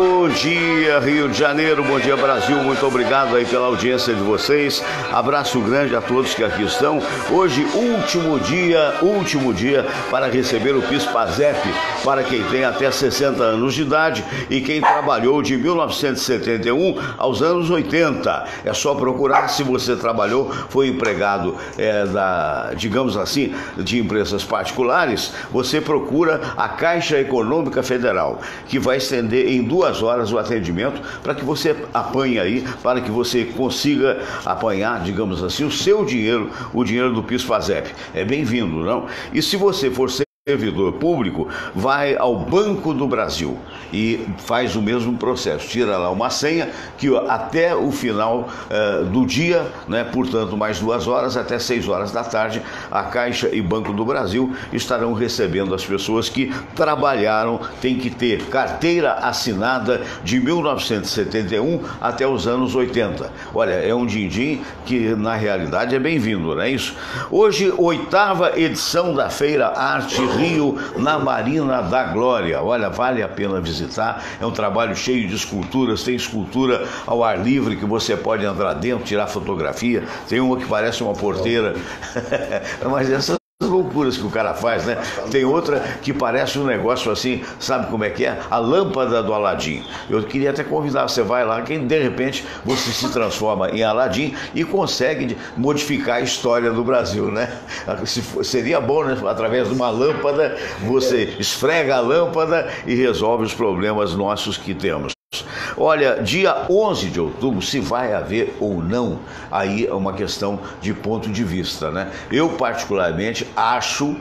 Bom dia, Rio de Janeiro, bom dia, Brasil, muito obrigado aí pela audiência de vocês, abraço grande a todos que aqui estão. Hoje, último dia para receber o PIS/PASEP para quem tem até 60 anos de idade e quem trabalhou de 1971 aos anos 80. É só procurar se você trabalhou, foi empregado digamos assim, de empresas particulares, você procura a Caixa Econômica Federal, que vai estender em 2 horas o atendimento para que você apanhe aí, para que você consiga apanhar, digamos assim, o seu dinheiro, o dinheiro do PIS/PASEP. É bem-vindo, não? E se você for servidor público, vai ao Banco do Brasil e faz o mesmo processo, tira lá uma senha que até o final do dia, né, portanto mais 2 horas até 6 horas da tarde, a Caixa e Banco do Brasil estarão recebendo as pessoas que trabalharam, tem que ter carteira assinada de 1971 até os anos 80. Olha, é um din-din que na realidade é bem-vindo, não é isso? Hoje, 8ª edição da Feira Arte Rio, na Marina da Glória. Olha, vale a pena visitar, é um trabalho cheio de esculturas, tem escultura ao ar livre que você pode entrar dentro, tirar fotografia, tem uma que parece uma porteira, mas essas loucuras que o cara faz, né? Tem outra que parece um negócio assim, sabe como é que é? A lâmpada do Aladim. Eu queria até convidar, você vai lá, que de repente você se transforma em Aladim e consegue modificar a história do Brasil, né? Seria bom, né? Através de uma lâmpada, você esfrega a lâmpada e resolve os problemas nossos que temos. Olha, dia 11 de outubro, se vai haver ou não, aí é uma questão de ponto de vista, né? Eu particularmente acho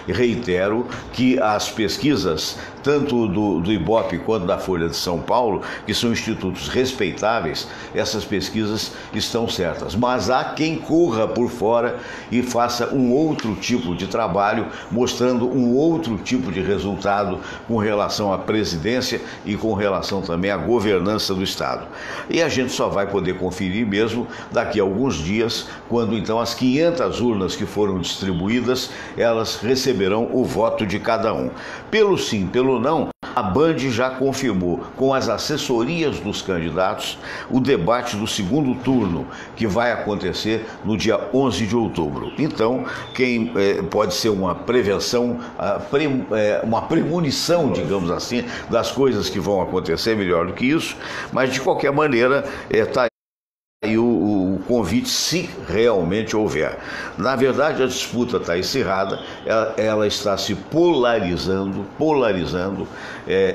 e reitero que as pesquisas, tanto do Ibope quanto da Folha de São Paulo, que são institutos respeitáveis, essas pesquisas estão certas. Mas há quem corra por fora e faça um outro tipo de trabalho, mostrando um outro tipo de resultado com relação à presidência e com relação também à governança do Estado. E a gente só vai poder conferir mesmo daqui a alguns dias, quando então as 500 urnas que foram distribuídas, elas receberão o voto de cada um. Pelo sim, pelo não, a Band já confirmou com as assessorias dos candidatos o debate do segundo turno, que vai acontecer no dia 11 de outubro. Então, quem pode ser uma prevenção, uma premonição, digamos assim, das coisas que vão acontecer, melhor do que isso, mas de qualquer maneira está aí o convite, se realmente houver. Na verdade, a disputa está acirrada, ela está se polarizando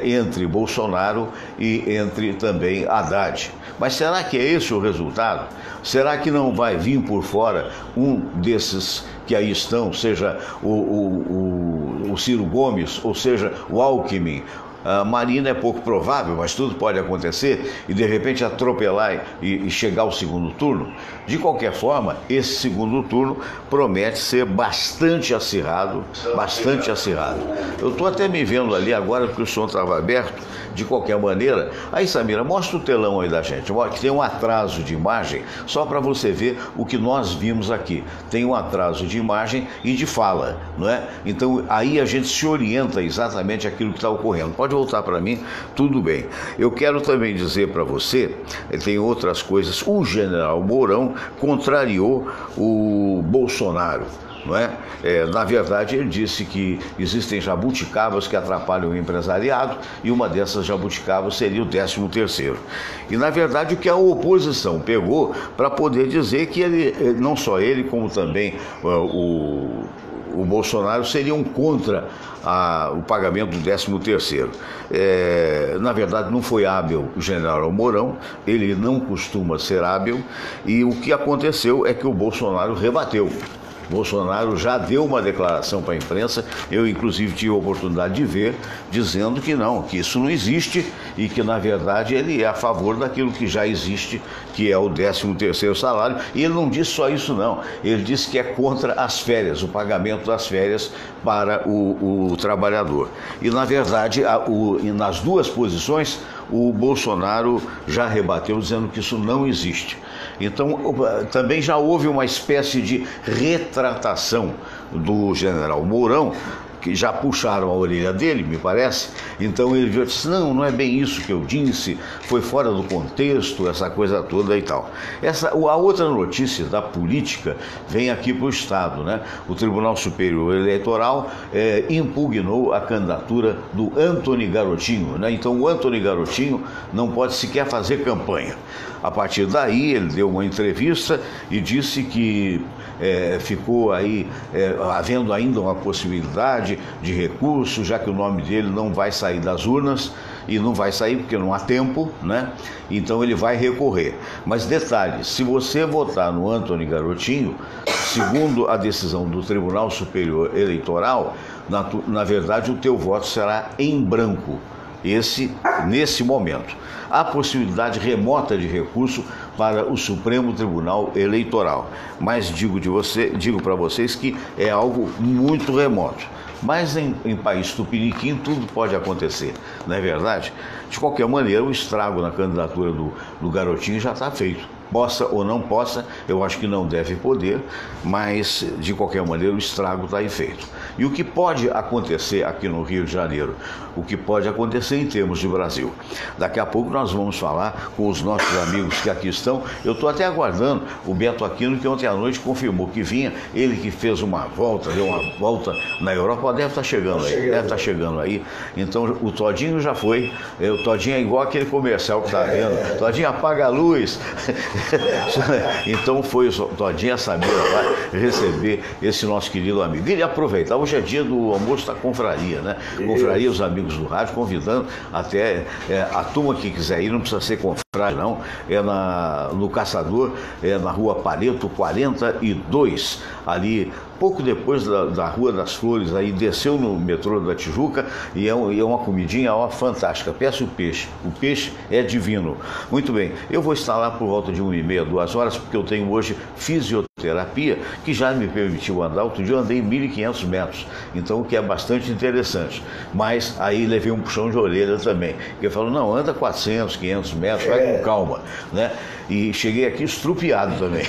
entre Bolsonaro e entre também Haddad. Mas será que é esse o resultado? Será que não vai vir por fora um desses que aí estão, seja o Ciro Gomes, ou seja, o Alckmin? A Marina é pouco provável, mas tudo pode acontecer e de repente atropelar e chegar ao segundo turno. De qualquer forma, esse segundo turno promete ser bastante acirrado, bastante acirrado. Eu estou até me vendo ali agora porque o som estava aberto, de qualquer maneira. Aí, Samira, mostra o telão aí da gente, que tem um atraso de imagem, só para você ver o que nós vimos aqui. Tem um atraso de imagem e de fala, não é? Então, aí a gente se orienta exatamente aquilo que está ocorrendo. Pode voltar para mim, tudo bem. Eu quero também dizer para você, tem outras coisas, o general Mourão contrariou o Bolsonaro, não é? Na verdade, ele disse que existem jabuticabas que atrapalham o empresariado e uma dessas jabuticabas seria o 13º. E, na verdade, o que a oposição pegou para poder dizer que ele, não só ele, como também o Bolsonaro seriam contra o pagamento do 13º. Na verdade, não foi hábil o general Mourão, ele não costuma ser hábil, e o que aconteceu é que o Bolsonaro rebateu. Bolsonaro já deu uma declaração para a imprensa, eu inclusive tive a oportunidade de ver, dizendo que não, que isso não existe e que na verdade ele é a favor daquilo que já existe, que é o 13º salário. E ele não disse só isso não, ele disse que é contra as férias, o pagamento das férias para o trabalhador. E na verdade, nas duas posições, o Bolsonaro já rebateu dizendo que isso não existe. Então, também já houve uma espécie de retratação do general Mourão que já puxaram a orelha dele, me parece. Então ele disse, não é bem isso que eu disse, foi fora do contexto, essa coisa toda e tal. A outra notícia da política vem aqui para o Estado, né? O Tribunal Superior Eleitoral impugnou a candidatura do Antony Garotinho, né? Então o Antony Garotinho não pode sequer fazer campanha. A partir daí ele deu uma entrevista e disse que ficou aí havendo ainda uma possibilidade de recurso, já que o nome dele não vai sair das urnas, e não vai sair porque não há tempo, né? Então ele vai recorrer. Mas detalhe, se você votar no Antony Garotinho, segundo a decisão do Tribunal Superior Eleitoral, na verdade o teu voto será em branco. Nesse momento. Há possibilidade remota de recurso para o Supremo Tribunal Eleitoral. Mas digo para vocês que é algo muito remoto. Mas em país tupiniquim tudo pode acontecer, não é verdade? De qualquer maneira, o estrago na candidatura do Garotinho já está feito. Possa ou não possa, eu acho que não deve poder, mas de qualquer maneira o estrago está aí feito. E o que pode acontecer aqui no Rio de Janeiro? O que pode acontecer em termos de Brasil? Daqui a pouco nós vamos falar com os nossos amigos que aqui estão. Eu estou até aguardando o Beto Aquino, que ontem à noite confirmou que vinha, ele que fez uma volta, deu uma volta na Europa, deve estar chegando aí, Então o Todinho já foi, o Todinho é igual aquele comercial que está vendo, Todinho apaga a luz. Então foi o Todinho a saber lá receber esse nosso querido amigo. E aproveitar, hoje é dia do almoço da confraria, né? Confraria, os amigos do rádio, convidando até a turma que quiser ir, não precisa ser confrade não, no Caçador, na Rua Pareto 42, ali pouco depois da Rua das Flores, aí desceu no metrô da Tijuca e é uma comidinha fantástica. Peça o peixe é divino. Muito bem, eu vou estar lá por volta de 1h30, 2 horas, porque eu tenho hoje fisioterapia, que já me permitiu andar. Outro dia eu andei 1.500 metros, então o que é bastante interessante. Mas aí levei um puxão de orelha também, porque falou, não, anda 400, 500 metros, vai com calma, né? E cheguei aqui estrupiado também.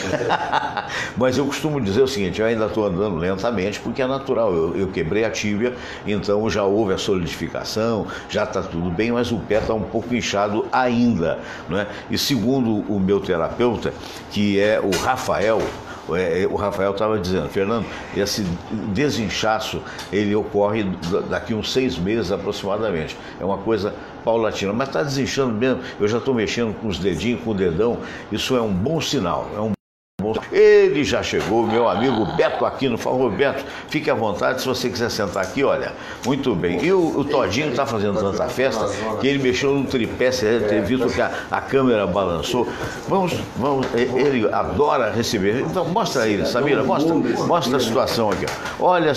Mas eu costumo dizer o seguinte, eu ainda estou andando lentamente, porque é natural, eu quebrei a tíbia, então já houve a solidificação, já está tudo bem, mas o pé está um pouco inchado ainda, não é? E segundo o meu terapeuta, que é o Rafael estava dizendo, Fernando, esse desinchaço, ele ocorre daqui uns 6 meses aproximadamente, é uma coisa paulatina, mas está desinchando mesmo, eu já estou mexendo com os dedinhos, com o dedão, isso é um bom sinal, Ele já chegou, meu amigo Beto Aquino. Por favor, Beto, fique à vontade, se você quiser sentar aqui, olha. Muito bem. E o Todinho está fazendo tanta festa que ele mexeu no tripé, você deve ter visto que a câmera balançou. Vamos, ele adora receber. Então, mostra ele, Samira, mostra a situação aqui. Olha a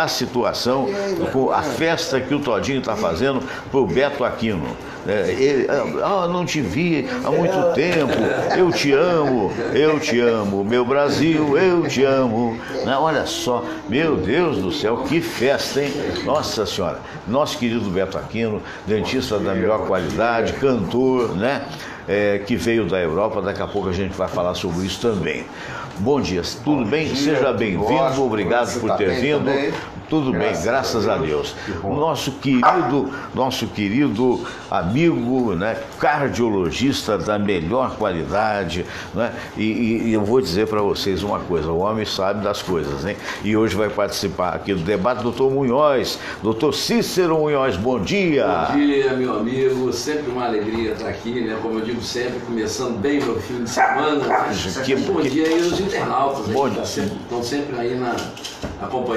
situação, com a festa que o Todinho está fazendo para o Beto Aquino. Não te vi há muito tempo, eu te amo, meu Brasil, eu te amo. Olha só, meu Deus do céu, que festa, hein? Nossa Senhora, nosso querido Beto Aquino, dentista da melhor qualidade, cantor, né? Que veio da Europa, daqui a pouco a gente vai falar sobre isso também. Bom dia, tudo bem? Seja bem-vindo, obrigado por ter vindo. Tudo bem, graças a Deus. Nosso querido amigo, né, cardiologista da melhor qualidade, né? E eu vou dizer para vocês uma coisa, o homem sabe das coisas, hein? E hoje vai participar aqui do debate doutor Munhoz, doutor Cícero Munhoz, bom dia. Bom dia, meu amigo, sempre uma alegria estar aqui, né? Como eu digo sempre, começando bem meu fim de semana. Bom dia aí aos internautas, estão sempre aí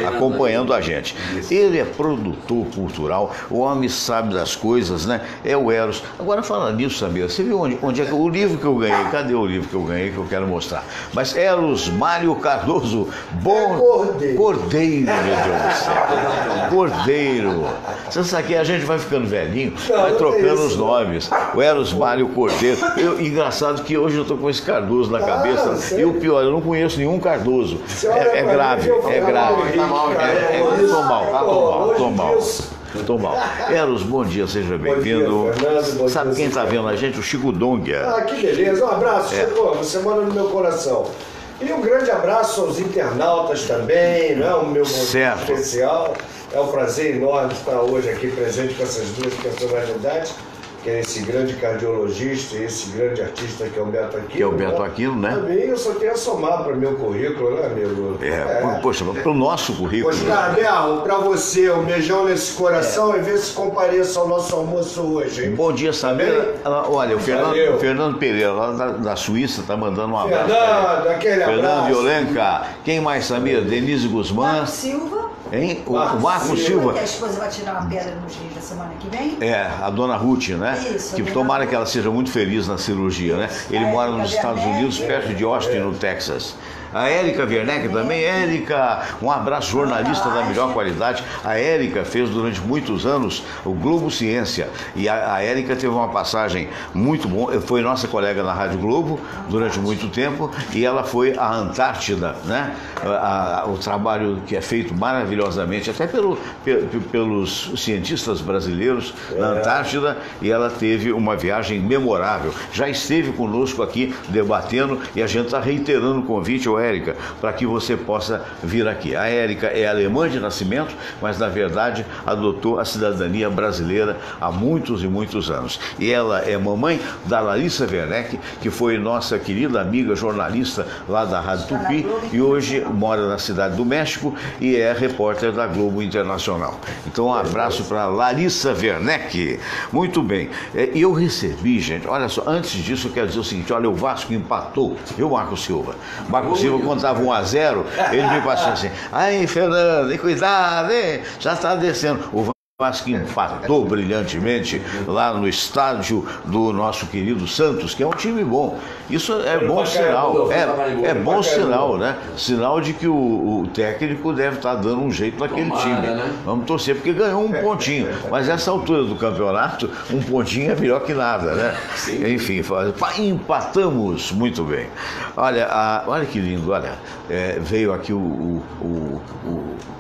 acompanhando a gente. Ele é produtor cultural, o homem sabe das coisas, né? É o Eros. Agora, falando nisso, Samir, você viu onde é que o livro que eu ganhei? Cadê o livro que eu ganhei que eu quero mostrar? Mas Eros Mário Cardoso, Cordeiro, meu Deus do céu. Cordeiro. Você sabe que a gente vai ficando velhinho, vai trocando os nomes. O Eros Mário Cordeiro. Engraçado que hoje eu estou com esse Cardoso na cabeça. E o pior, eu não conheço nenhum Cardoso. É grave. Tô mal. Eros, bom dia, seja bem-vindo. Sabe quem está vendo a gente? O Chico Donga. Que beleza, um abraço, Chico, você mora no meu coração. E um grande abraço aos internautas também, não é? O meu momento especial. É um prazer enorme estar hoje aqui presente com essas duas personalidades, que é esse grande cardiologista e esse grande artista que é o Beto Aquino. Que é o Beto Aquino, né? Também eu só tenho a somar para o meu currículo, né, amigo? Poxa, para o nosso currículo. Pois, Carmel, para você, um beijão nesse coração e ver se compareça ao nosso almoço hoje, hein? Bom dia, Samira. Olha, o Fernando Pereira, lá da Suíça, está mandando um abraço. Fernando, aquele abraço. Fernando Violenca. Quem mais, Samira? Denise Guzmán. Marco Silva. Hein? O Marco Silva. Que a esposa vai tirar uma pedra no Rio da semana que vem. A dona Ruth, né? Isso. Que tomara que ela seja muito feliz na cirurgia, né? Ele mora nos Estados Unidos, perto de Austin, no Texas. A Érica Werneck também. Érica, um abraço, jornalista da melhor qualidade. A Érica fez durante muitos anos o Globo Ciência. E a Érica teve uma passagem muito boa. Foi nossa colega na Rádio Globo durante muito tempo. E ela foi à Antártida, né? O trabalho que é feito maravilhosamente, até pelos cientistas brasileiros na Antártida. E ela teve uma viagem memorável. Já esteve conosco aqui debatendo e a gente está reiterando o convite ao Érica, para que você possa vir aqui. A Érica é alemã de nascimento, mas na verdade adotou a cidadania brasileira há muitos e muitos anos. E ela é mamãe da Larissa Werneck, que foi nossa querida amiga jornalista lá da Rádio Tupi e hoje mora na cidade do México e é repórter da Globo Internacional. Então um abraço para Larissa Werneck. Muito bem. E eu recebi, gente, olha só, antes disso eu quero dizer o seguinte, olha, o Vasco empatou, viu, Marco Silva? Marco Silva, quando estava 1-0, ele me passou assim, aí, Fernando, cuidado, hein? Já está descendo. O Vasco empatou brilhantemente lá no estádio do nosso querido Santos, que é um time bom. Isso é bom sinal, é bom sinal, né? Sinal de que o técnico deve estar dando um jeito naquele time. Né? Vamos torcer, porque ganhou um pontinho. Mas nessa altura do campeonato, um pontinho é melhor que nada, né? Sim. Enfim, empatamos muito bem. Olha que lindo, olha, veio aqui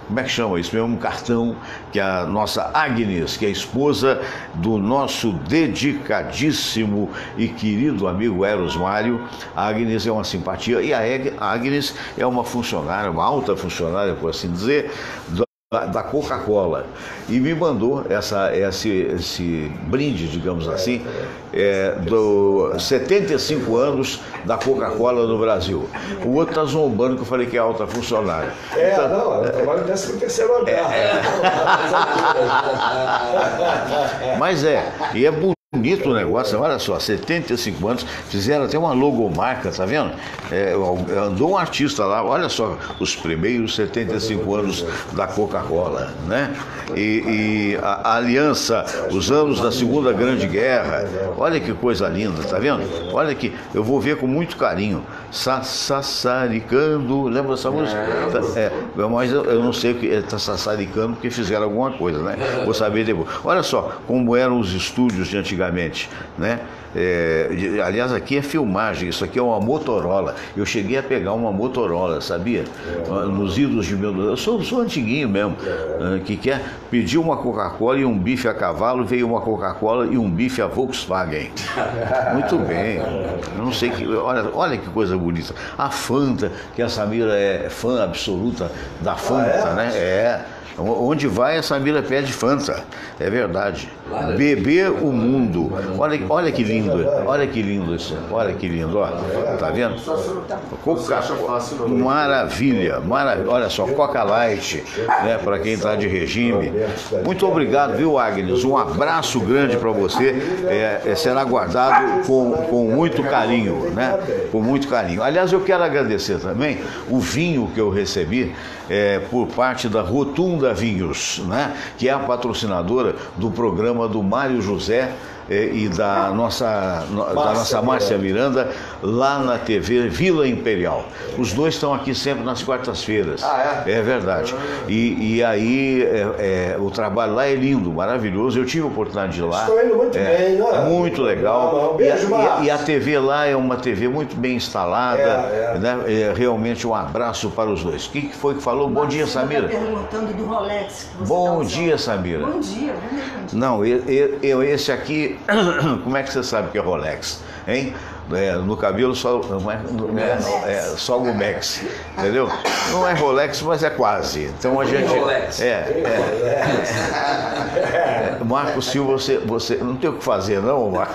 como é que chama isso mesmo? Um cartão que a nossa Agnes, que é a esposa do nosso dedicadíssimo e querido amigo Eros Mário. A Agnes é uma simpatia e a Agnes é uma funcionária, uma alta funcionária, por assim dizer, da Coca-Cola, e me mandou esse brinde, digamos assim, do 75 anos da Coca-Cola no Brasil. O outro está zombando que eu falei que é alta funcionária. Não, eu trabalho no 13º andar. Mas e é bonito o negócio, olha só, 75 anos, fizeram até uma logomarca, tá vendo? Andou um artista lá, olha só, os primeiros 75 anos da Coca-Cola, né? E a aliança, os anos da Segunda Grande Guerra, olha que coisa linda, tá vendo? Olha que eu vou ver com muito carinho. Sassaricando, lembra dessa música? Mas eu não sei o que está sassaricando porque fizeram alguma coisa, né? Vou saber depois. Olha só como eram os estúdios de antigamente, né? Aliás, aqui é filmagem, isso aqui é uma Motorola. Eu cheguei a pegar uma Motorola, sabia? Nos idos de meu... Eu sou antiguinho mesmo, que quer pedir uma Coca-Cola e um bife a cavalo, veio uma Coca-Cola e um bife a Volkswagen. Muito bem. Eu não sei que... Olha que coisa bonita. A Fanta, que a Samira é fã absoluta da Fanta, né? Onde vai, a Samira pede Fanta. É verdade. Beber o mundo. Olha que lindo. Olha que lindo isso. Olha que lindo. Ó. Tá vendo? Maravilha. Olha só, Coca Light, né, para quem está de regime. Muito obrigado, viu, Agnes? Um abraço grande para você. Será guardado com muito carinho, né? Com muito carinho. Aliás, eu quero agradecer também o vinho que eu recebi por parte da Rotunda Vinhos, né? Que é a patrocinadora do programa do Mário José e da nossa Márcia Miranda, lá na TV Vila Imperial. Os dois estão aqui sempre nas quartas-feiras. É verdade. E aí o trabalho lá é lindo, maravilhoso. Eu tive a oportunidade de ir lá. Estou indo muito bem, não é? Muito legal. Beijo, e a TV lá é uma TV muito bem instalada. Né? Realmente um abraço para os dois. O que foi que falou? Bom dia, Samira. Perguntando do Rolex. Bom dia, Samira. Bom dia. Não, esse aqui como é que você sabe que é Rolex, hein? No cabelo só Gomex, entendeu? Não é Rolex, mas é quase. Então a gente Rolex. Marco Silva, você não tem o que fazer, não, Marco?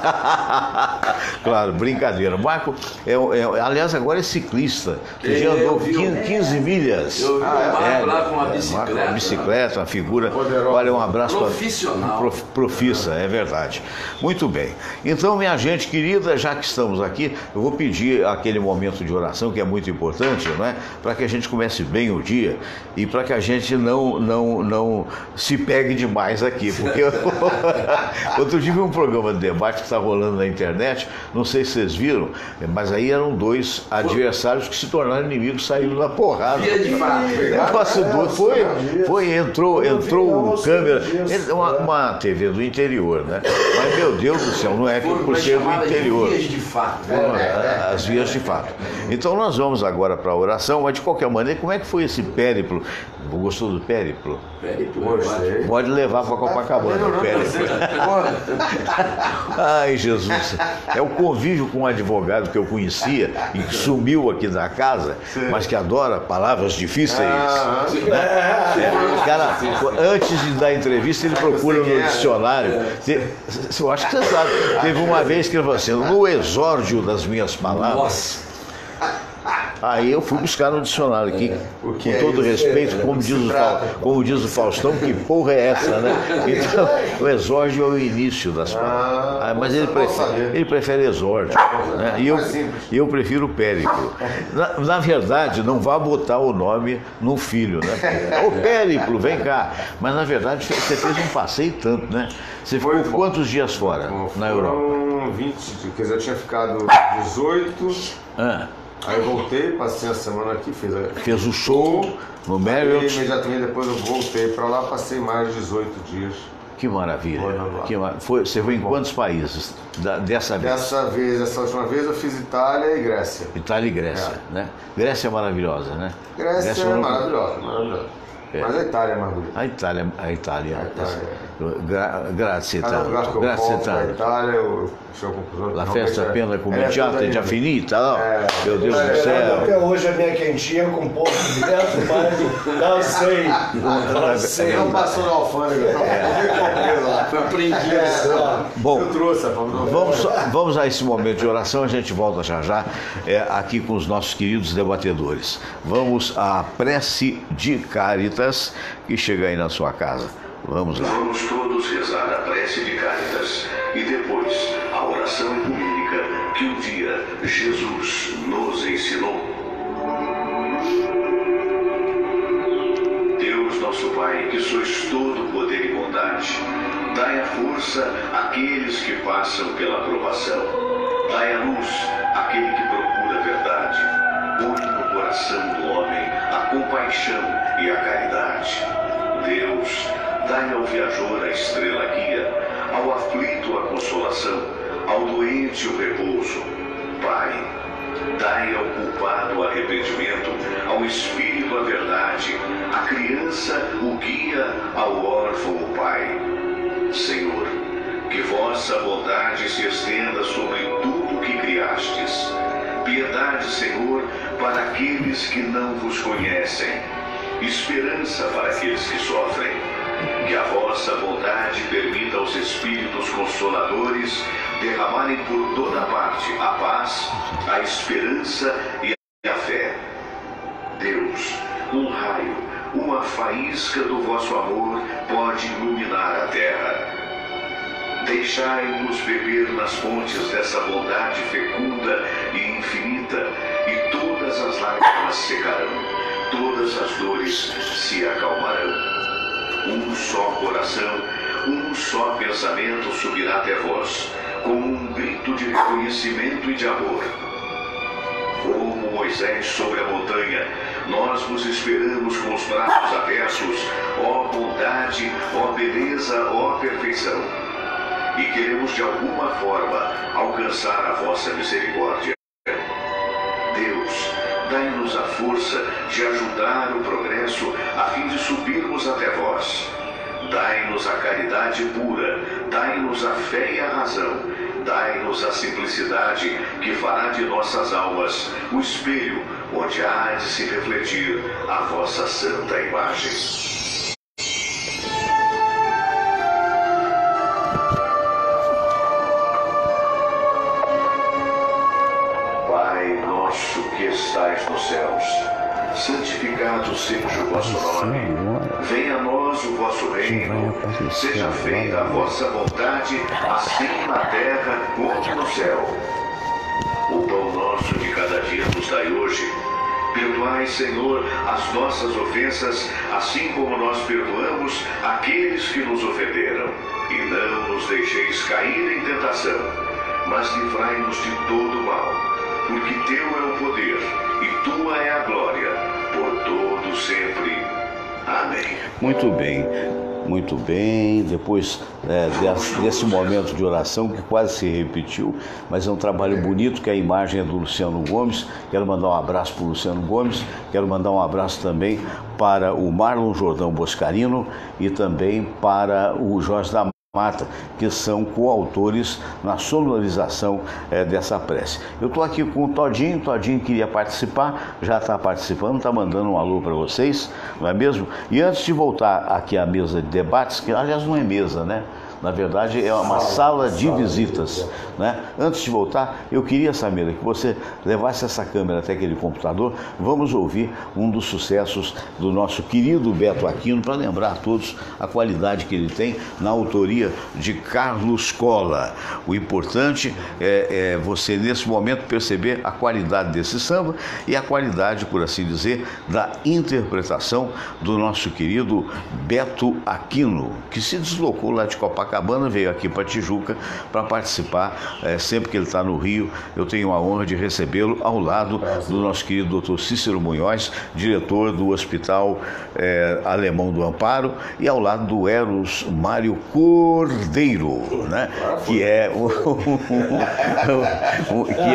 Claro, brincadeira. Marco aliás, agora é ciclista. Você já andou 15 milhas. Eu vi o Marco lá com uma bicicleta. Uma bicicleta, uma figura. Olha, um abraço profissional. Profissa, é verdade. Muito bem. Então, minha gente querida, já que estamos aqui, eu vou pedir aquele momento de oração que é muito importante, não é? Para que a gente comece bem o dia e para que a gente não se pegue demais aqui, porque outro dia vi um programa de debate que está rolando na internet, não sei se vocês viram, mas aí eram dois adversários que se tornaram inimigos, saíram na porrada. Via de fato. Entrou câmera, uma TV do interior, né? Mas meu Deus do céu, não é por ser do interior. Vias de fato. As vias de fato. Então nós vamos agora para a oração, mas de qualquer maneira, como é que foi esse périplo? Gostou do périplo? Pode levar para Copacabana o périplo. Ai, Jesus. É o convívio com um advogado que eu conhecia e que sumiu aqui da casa, mas que adora palavras difíceis. O cara, antes de dar entrevista, ele procura no dicionário. Eu acho que você sabe. Teve uma vez que ele falou assim, no exórdio das minhas palavras. Nossa. Aí eu fui buscar no dicionário aqui, com todo respeito, como diz o Faustão, que porra é essa, né? Então, o exórdio é o início das palavras. Mas ele prefere exórdio, né? E eu prefiro o périplo. Na verdade, não vá botar o nome no filho, né? Ô périplo, vem cá. Mas na verdade, você fez um passeio tanto, né? Você ficou quantos dias fora na Europa? Foram 20, quer dizer, eu tinha ficado 18. Aí eu voltei, passei a semana aqui, fez o show no Marriott. E imediatamente depois eu voltei para lá, passei mais de 18 dias. Que maravilha. Você foi em quantos países dessa vez? Essa última vez eu fiz Itália e Grécia. Itália e Grécia, né? Grécia é maravilhosa, né? Grécia é maravilhosa. Mas a Itália é mais bonita. A Itália. Grazie tanto. Grazie tanto. Itália, eu chego a conclusão. La festa appena cominciata è già finita, no? Meu Deus do céu. Até hoje a minha quentinha com pouco dentro, mas não sei. Não passou na alfândega. Foi aprendido. Bom, eu trouxe vamos a esse momento de oração, a gente volta já aqui com os nossos queridos debatedores. Vamos à prece de Cáritas que chega aí na sua casa. Vamos lá. Vamos todos rezar a prece de Cáritas e depois a oração ecumênica que um dia Jesus nos ensinou. Deus nosso Pai, que sois todo poder e bondade, dai a força àqueles que passam pela provação. Dai a luz àquele que procura a verdade. Põe no coração do homem a compaixão e a caridade. Deus, dai ao viajor a estrela guia, ao aflito a consolação, ao doente o repouso. Pai, dai ao culpado o arrependimento, ao espírito a verdade, à criança o guia, ao órfão o pai. Senhor, que vossa bondade se estenda sobre tudo que criastes. Piedade, Senhor, para aqueles que não vos conhecem. Esperança para aqueles que sofrem. Que a vossa bondade permita aos Espíritos Consoladores derramarem por toda parte a paz, a esperança e a fé. Deus, um raio, uma faísca do vosso amor pode iluminar a terra. Deixai-nos beber nas fontes dessa bondade fecunda e infinita, e todas as lágrimas secarão, todas as dores se acalmarão. Um só coração, um só pensamento subirá até vós, como um grito de reconhecimento e de amor. Como Moisés sobre a montanha, nós vos esperamos com os braços abertos, ó bondade, ó beleza, ó perfeição. E queremos de alguma forma alcançar a vossa misericórdia. Deus, dai-nos a força de ajudar o progresso a fim de subirmos até vós. Dai-nos a caridade pura, dai-nos a fé e a razão, dai-nos a simplicidade que fará de nossas almas o espelho onde há de se refletir a vossa santa imagem. Pai nosso que estais nos céus, santificado seja o vosso nome. Venha a nós o vosso reino. Seja feita a vossa vontade, assim na terra como no céu. O pão nosso de cada dia nos dai hoje. Perdoai, Senhor, as nossas ofensas, assim como nós perdoamos aqueles que nos ofenderam. E não nos deixeis cair em tentação, mas livrai-nos de todo mal. Porque teu é o poder, e tua é a glória, por todo sempre. Amém. Muito bem, muito bem. Depois desse momento de oração que quase se repetiu, mas é um trabalho bonito, que a imagem é do Luciano Gomes. Quero mandar um abraço para o Luciano Gomes, quero mandar um abraço também para o Marlon Jordão Boscarino e também para o Jorge da Mata, que são coautores na sonorização dessa prece. Eu estou aqui com o Todinho queria participar, já está participando, está mandando um alô para vocês, não é mesmo? E antes de voltar aqui à mesa de debates, que aliás não é mesa, né? Na verdade é uma sala de visitas, né? Antes de voltar, eu queria, Samira, que você levasse essa câmera até aquele computador. Vamos ouvir um dos sucessos do nosso querido Beto Aquino, para lembrar a todos a qualidade que ele tem na autoria de Carlos Cola. O importante é você, nesse momento, perceber a qualidade desse samba e a qualidade, por assim dizer, da interpretação do nosso querido Beto Aquino, que se deslocou lá de Copacabana, veio aqui para Tijuca para participar. Sempre que ele está no Rio, eu tenho a honra de recebê-lo ao lado do nosso querido Dr. Cícero Munhoz, diretor do Hospital Alemão do Amparo, e ao lado do Eros Mário Cordeiro, né? Que é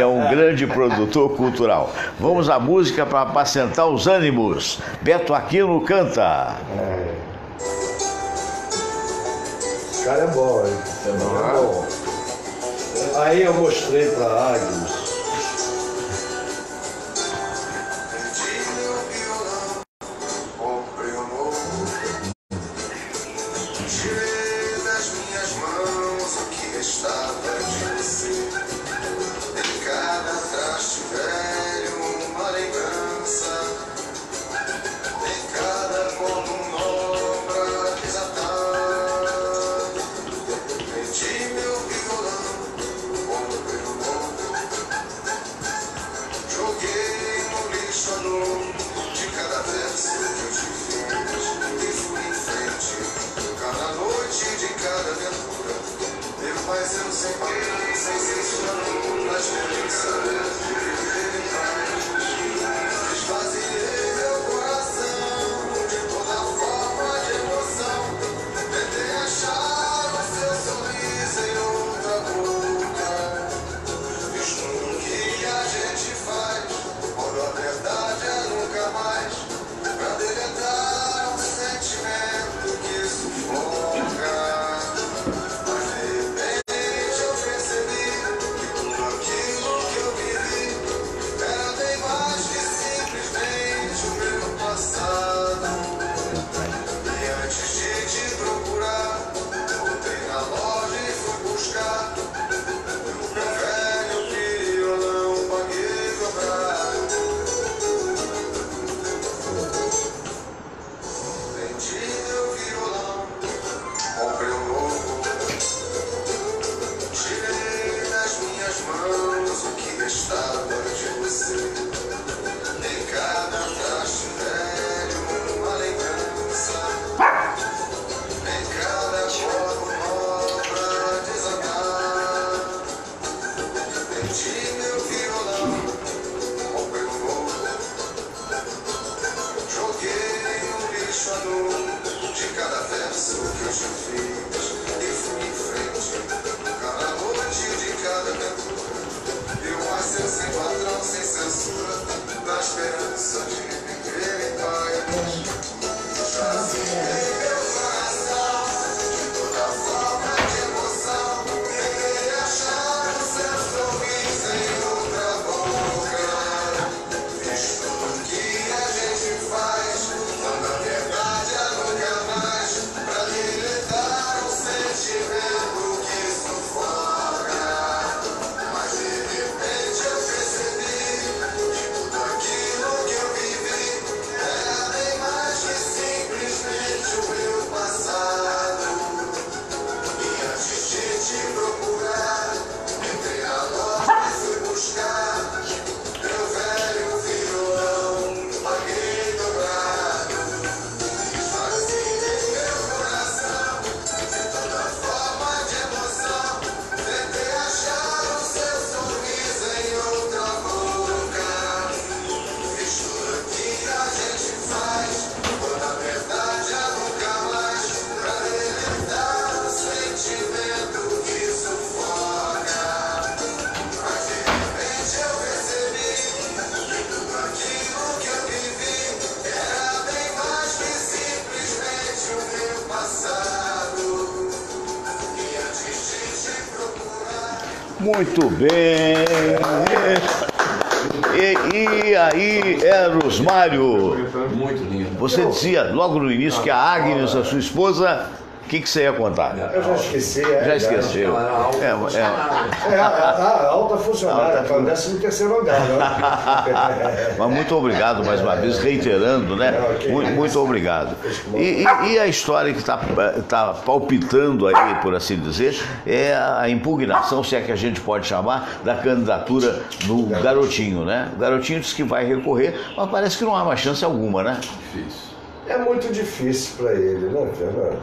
um grande produtor cultural. Vamos à música para apacentar os ânimos. Beto Aquino canta. Esse cara é bom, hein? É bom. Aí eu mostrei pra Agnes. Muito bem. E aí, Eros Mário? Muito lindo. Você dizia logo no início que a Agnes, a sua esposa, o que você ia contar? Eu já esqueci. Já esqueceu. A alta funcionária, está no 13º andar, né? Mas muito obrigado mais uma vez, reiterando, né? Muito obrigado. E a história que está palpitando aí, por assim dizer, é a impugnação, se é que a gente pode chamar, da candidatura do Garotinho, né? O Garotinho disse que vai recorrer, mas parece que não há mais chance alguma, né? Difícil. É muito difícil para ele, né, Fernando?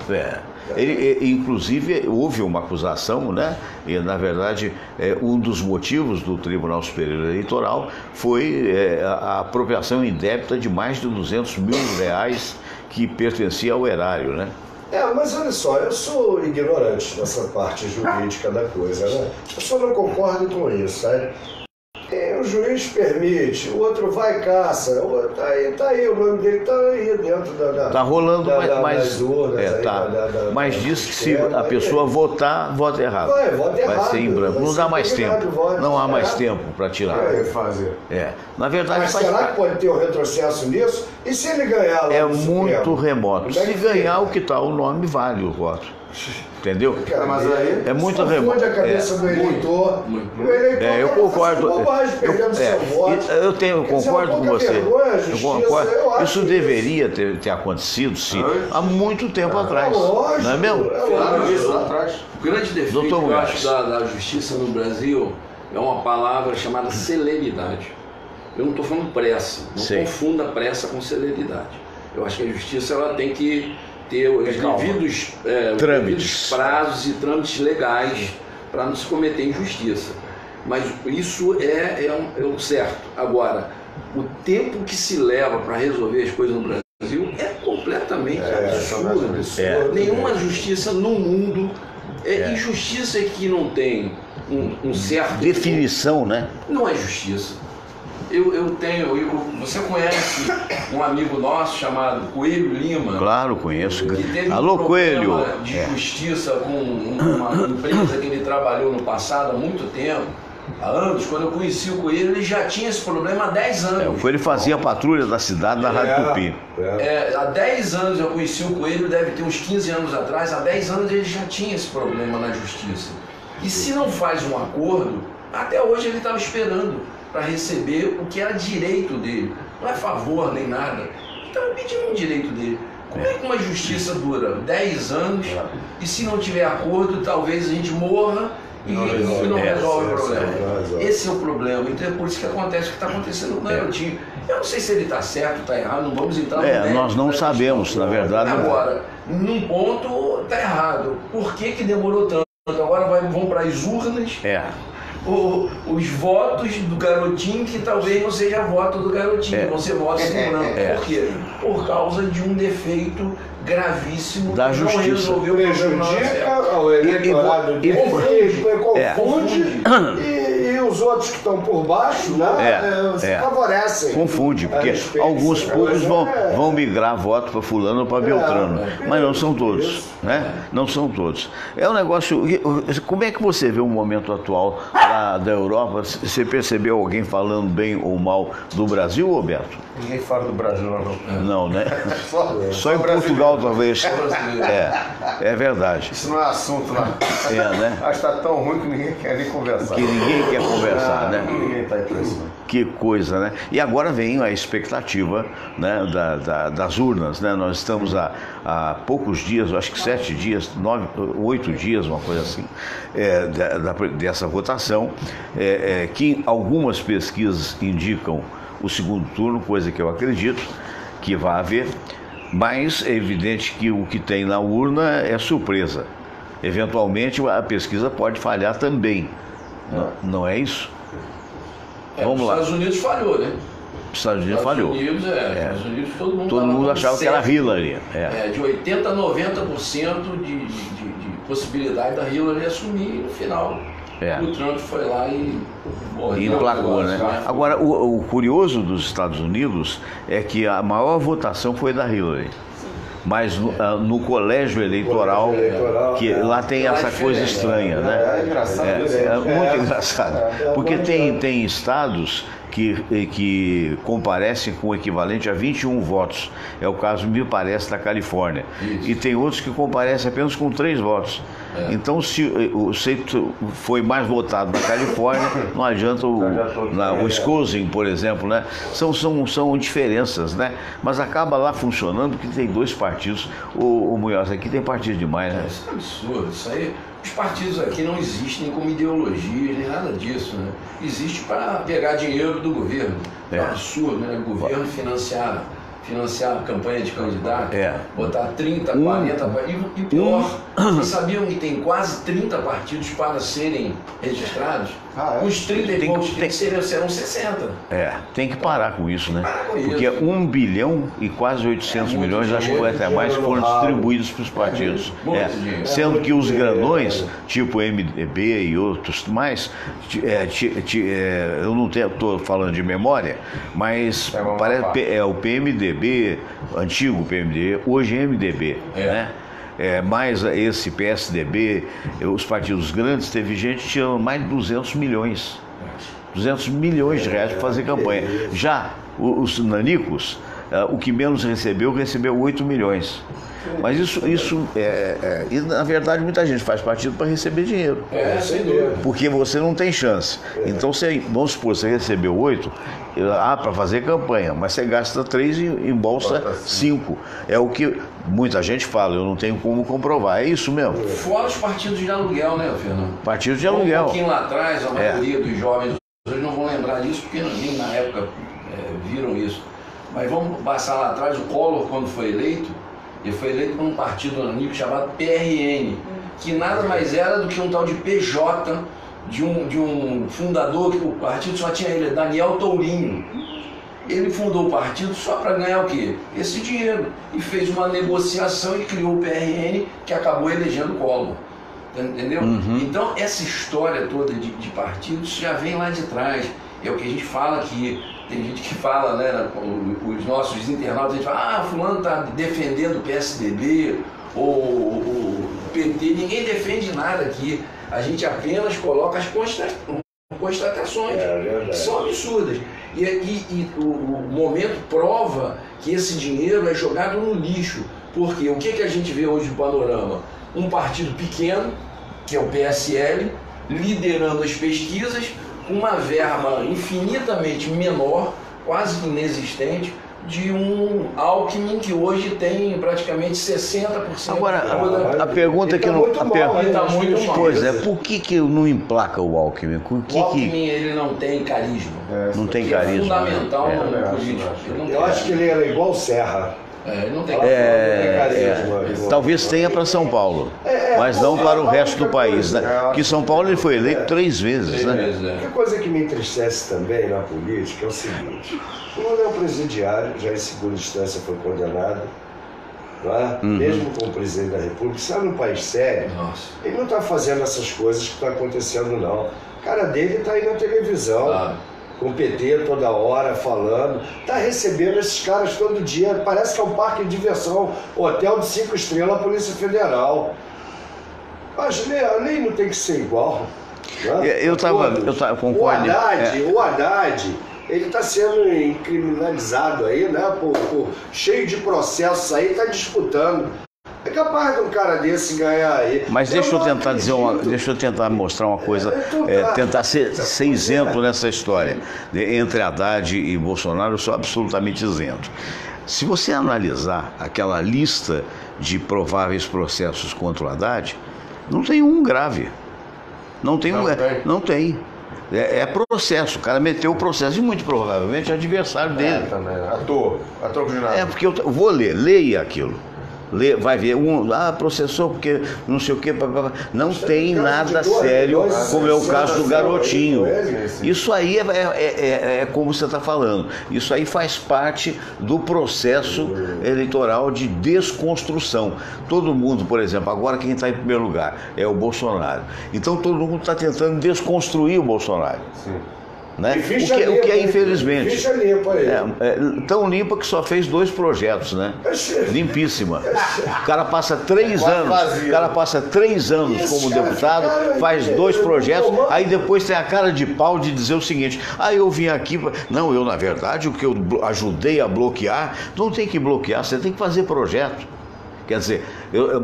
Inclusive, houve uma acusação, né? E, na verdade, um dos motivos do Tribunal Superior Eleitoral foi a apropriação indébita de mais de R$200 mil que pertencia ao erário, né? Mas olha só, eu sou ignorante nessa parte jurídica da coisa, né? Eu só não concordo com isso, sabe? O juiz permite, o outro vai e caça, tá aí, o nome dele tá aí dentro da... Tá rolando, das urnas, mas diz que se a pessoa votar, vota errado. Vai ser em branco. Não dá mais tempo. Não há mais tempo para tirar. Fazer. Na verdade... Mas será que pode ter um retrocesso nisso? E se ele ganhar lá no Supremo? Muito remoto. Se ganhar o que tá o nome, vale o voto. Entendeu? Mas aí é muito remoto. Confunde a cabeça do eleitor. O eleitor eu concordo. Eu concordo com você. Eu concordo. Isso deveria ter acontecido há muito tempo atrás. Lógico, não é mesmo? Lá atrás. O grande defeito que eu acho da justiça no Brasil é uma palavra chamada celeridade. Eu não estou falando pressa. Não confunda pressa com celeridade. Eu acho que a justiça ela tem que ter os devidos prazos e trâmites legais para não se cometer injustiça. Mas isso é o certo. Agora, o tempo que se leva para resolver as coisas no Brasil é completamente absurdo. Nenhuma justiça no mundo injustiça que não tem um certo... definição, né? Não é justiça. Você conhece um amigo nosso chamado Coelho Lima? Claro, conheço. Que teve Alô, Coelho! De justiça com uma empresa que ele trabalhou no passado há muito tempo, há anos. Quando eu conheci o Coelho, ele já tinha esse problema há 10 anos. O Coelho fazia a patrulha da cidade na Rádio Tupi. Há 10 anos eu conheci o Coelho, deve ter uns 15 anos atrás. Há 10 anos ele já tinha esse problema na justiça. E se não faz um acordo, até hoje ele estava esperando para receber o que era direito dele. Não é favor nem nada. Ele estava pedindo um direito dele. Como é que uma justiça dura 10 anos e se não tiver acordo, talvez a gente morra e não resolve o problema? Esse é o problema. Então é por isso que acontece o que está acontecendo com o Garotinho. Eu não sei se ele está certo ou está errado, não vamos entrar no mérito. Nós não sabemos, na verdade. Agora, num ponto está errado. Por que demorou tanto? Agora vão para as urnas. Os votos do Garotinho, que talvez não seja voto do Garotinho, vão ser votos em branco. Por quê? Por causa de um defeito gravíssimo da justiça. Não resolveu prejudica o eleitorado confunde e os outros que estão por baixo, né, se favorecem. Confunde, porque alguns poucos vão migrar voto para fulano ou para Beltrano, mas não são todos, né? Não são todos. É um negócio. Como é que você vê o momento atual da Europa? Você percebeu alguém falando bem ou mal do Brasil, Roberto? Ninguém fala do Brasil, não. Não, né? Só em Portugal, talvez. É verdade. Isso não é assunto lá. Né? Acho que está tão ruim que ninguém quer nem conversar. Que ninguém quer conversar, né? Ninguém está impressionado. Que coisa, né? E agora vem a expectativa, né, das urnas, né? Nós estamos há poucos dias, acho que 7 dias, 8 dias, uma coisa assim, dessa votação, que algumas pesquisas indicam o segundo turno, coisa que eu acredito que vai haver, mas é evidente que o que tem na urna é surpresa. Eventualmente a pesquisa pode falhar também, não é isso? Vamos lá. Os Estados Unidos falhou, né? Os Estados Unidos falhou. Estados Unidos todo mundo achava que era Hillary. De 80% a 90% de possibilidade da Hillary assumir, e no final o Trump foi lá e emplacou, né? Agora, o curioso dos Estados Unidos é que a maior votação foi da Hillary. mas no colégio eleitoral, que lá tem essa coisa estranha, né? É engraçado. É muito engraçado. Porque tem estados que comparecem com o equivalente a 21 votos. É o caso, me parece, da Califórnia. Isso. E tem outros que comparecem apenas com 3 votos. Então, se foi mais votado na Califórnia, não adianta o Wisconsin, por exemplo, né? São diferenças, né? Mas acaba lá funcionando porque tem 2 partidos. O Munhoz, aqui tem partido demais, né? Isso é absurdo, isso aí. Os partidos aqui não existem como ideologia, nem nada disso, né? Existe para pegar dinheiro do governo. É um absurdo, né? O governo financiar a campanha de candidato, botar 30, 40... E pior, vocês sabiam que tem quase 30 partidos para serem registrados? Os 30 e poucos serão 60. Tem que parar com isso, né? Porque 1 bilhão e quase 800 milhões, acho que foi até mais, foram distribuídos para os partidos. Sendo que os grandões, tipo o MDB e outros mais, eu não estou falando de memória, mas parece o PMDB, antigo PMDB, hoje é MDB, né? Mais esse PSDB, os partidos grandes, teve gente tirando mais de 200 milhões de reais para fazer campanha. Já os nanicos, o que menos recebeu 8 milhões. Mas isso e na verdade muita gente faz partido para receber dinheiro. Sem dúvida. Porque você não tem chance. Então, vamos supor, você recebeu 8, para fazer campanha, mas você gasta 3 e embolsa 5. É o que muita gente fala, eu não tenho como comprovar. É isso mesmo. Fora os partidos de aluguel, né, Fernando? Partidos de aluguel. Um pouquinho lá atrás, a maioria dos jovens hoje não vão lembrar disso, porque nem na época viram isso. Mas vamos passar lá atrás, o Collor, quando foi eleito, ele foi eleito por um partido amigo chamado PRN, que nada mais era do que um tal de PJ de um fundador, que o partido só tinha ele, Daniel Tourinho. Ele fundou o partido só para ganhar o quê? Esse dinheiro. E fez uma negociação e criou o PRN, que acabou elegendo o Collor. Entendeu? Então, essa história toda de partidos já vem lá de trás. É o que a gente fala aqui. Tem gente que fala, né, os nossos internautas, a gente fala, fulano está defendendo o PSDB ou o PT. Ninguém defende nada aqui. A gente apenas coloca as constatações, que são absurdas. E o momento prova que esse dinheiro é jogado no lixo. Porque o que a gente vê hoje no panorama? Um partido pequeno, que é o PSL, liderando as pesquisas, com uma verba infinitamente menor, quase inexistente, de um Alckmin que hoje tem praticamente 60%. Agora, a pergunta que não... Está muito mal. Pois é, por que não emplaca o Alckmin? O Alckmin, ele não tem carisma. Não tem carisma. É fundamental no político. Eu acho que ele era igual o Serra. Ele não tem carisma. Talvez tenha para São Paulo, mas não para o resto do país, né? Porque São Paulo ele foi eleito 3 vezes, né? Outra coisa que me entristece também na política é o seguinte: o Lula é um presidiário, já em segunda instância foi condenado, não é? Mesmo como presidente da República, sabe, num país sério, ele não está fazendo essas coisas que estão acontecendo, não. O cara dele está aí na televisão. Com o PT toda hora falando, tá recebendo esses caras todo dia, parece que é um parque de diversão, hotel de 5 estrelas, a Polícia Federal. Mas a lei não tem que ser igual. Né? Eu concordo. O Haddad, ele está sendo criminalizado aí, né? Cheio de processos aí, está disputando. É capaz de um cara desse ganhar aí. Mas deixa eu tentar mostrar uma coisa, tentar ser isento nessa história. Entre Haddad e Bolsonaro, eu sou absolutamente isento. Se você analisar aquela lista de prováveis processos contra o Haddad, não tem um grave. Não tem. É processo, o cara meteu o processo e muito provavelmente é adversário dele. Ator de nada. Porque eu vou leia aquilo. Vai ver, processou porque não sei o que, não tem nada sério, como é o caso do garotinho. Isso aí é como você está falando, isso aí faz parte do processo eleitoral de desconstrução. Todo mundo, por exemplo, agora quem está em primeiro lugar é o Bolsonaro. Então todo mundo está tentando desconstruir o Bolsonaro. Sim. Né? O que é infelizmente. Ficha limpa aí. Tão limpa que só fez 2 projetos, né? Limpíssima. O cara passa 3 anos. O cara passa 3 anos como deputado, faz 2 projetos, aí depois tem a cara de pau de dizer o seguinte: eu vim aqui. Não, na verdade, o que eu ajudei a bloquear, não tem que bloquear, você tem que fazer projeto. Quer dizer,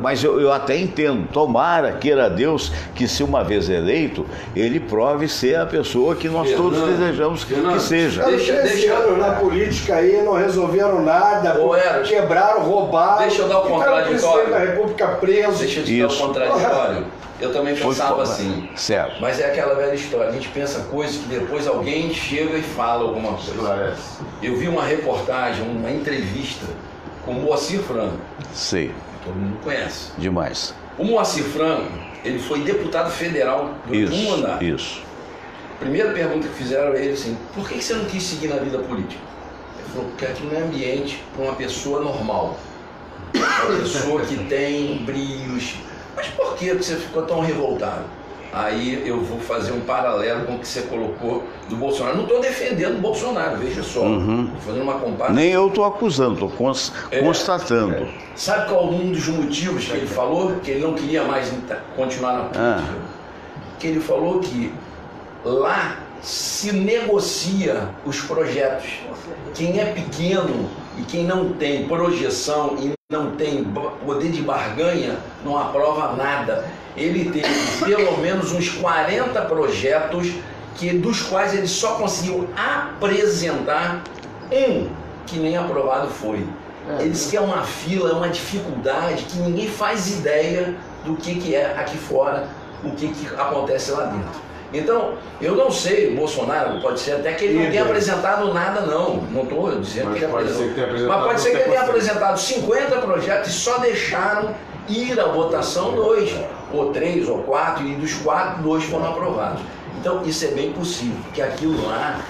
mas eu até entendo, tomara, queira Deus, que se uma vez eleito, ele prove ser a pessoa que nós todos desejamos que seja. Deixa anos na política aí, não resolveram nada, quebraram, roubaram. Deixa eu dar o contraditório. Da República preso. Deixa eu te dar o contraditório. Eu também pensava assim. Certo. Mas é aquela velha história, a gente pensa coisas que depois alguém chega e fala alguma coisa. Eu vi uma reportagem, uma entrevista com o Moacir Franco. Sei. Todo mundo conhece. Demais. O Moacir Franco, ele foi deputado federal durante um mandato. Isso. Primeira pergunta que fizeram a ele assim: por que você não quis seguir na vida política? Ele falou: porque aqui não é ambiente para uma pessoa normal. Uma pessoa que tem brilhos. Mas por que você ficou tão revoltado? Aí eu vou fazer um paralelo com o que você colocou do Bolsonaro. Não estou defendendo o Bolsonaro, veja só. Estou fazendo uma comparação. Nem eu estou acusando, estou constatando. Sabe qual um dos motivos que ele falou? Que ele não queria mais continuar na política? Que ele falou que lá se negocia os projetos. Quem é pequeno e quem não tem projeção e não tem poder de barganha, não aprova nada. Ele teve pelo menos uns 40 projetos dos quais ele só conseguiu apresentar um que nem aprovado foi. Ele disse que é uma fila, é uma dificuldade, que ninguém faz ideia do que é aqui fora, o que acontece lá dentro. Então, eu não sei, o Bolsonaro, pode ser até que ele não tenha apresentado nada, não estou dizendo que ele apresentou. Mas pode ser que ele tenha apresentado 50 projetos e só deixaram ir à votação 2, ou 3, ou 4, e dos 4, 2 foram aprovados. Então, isso é bem possível, porque aquilo lá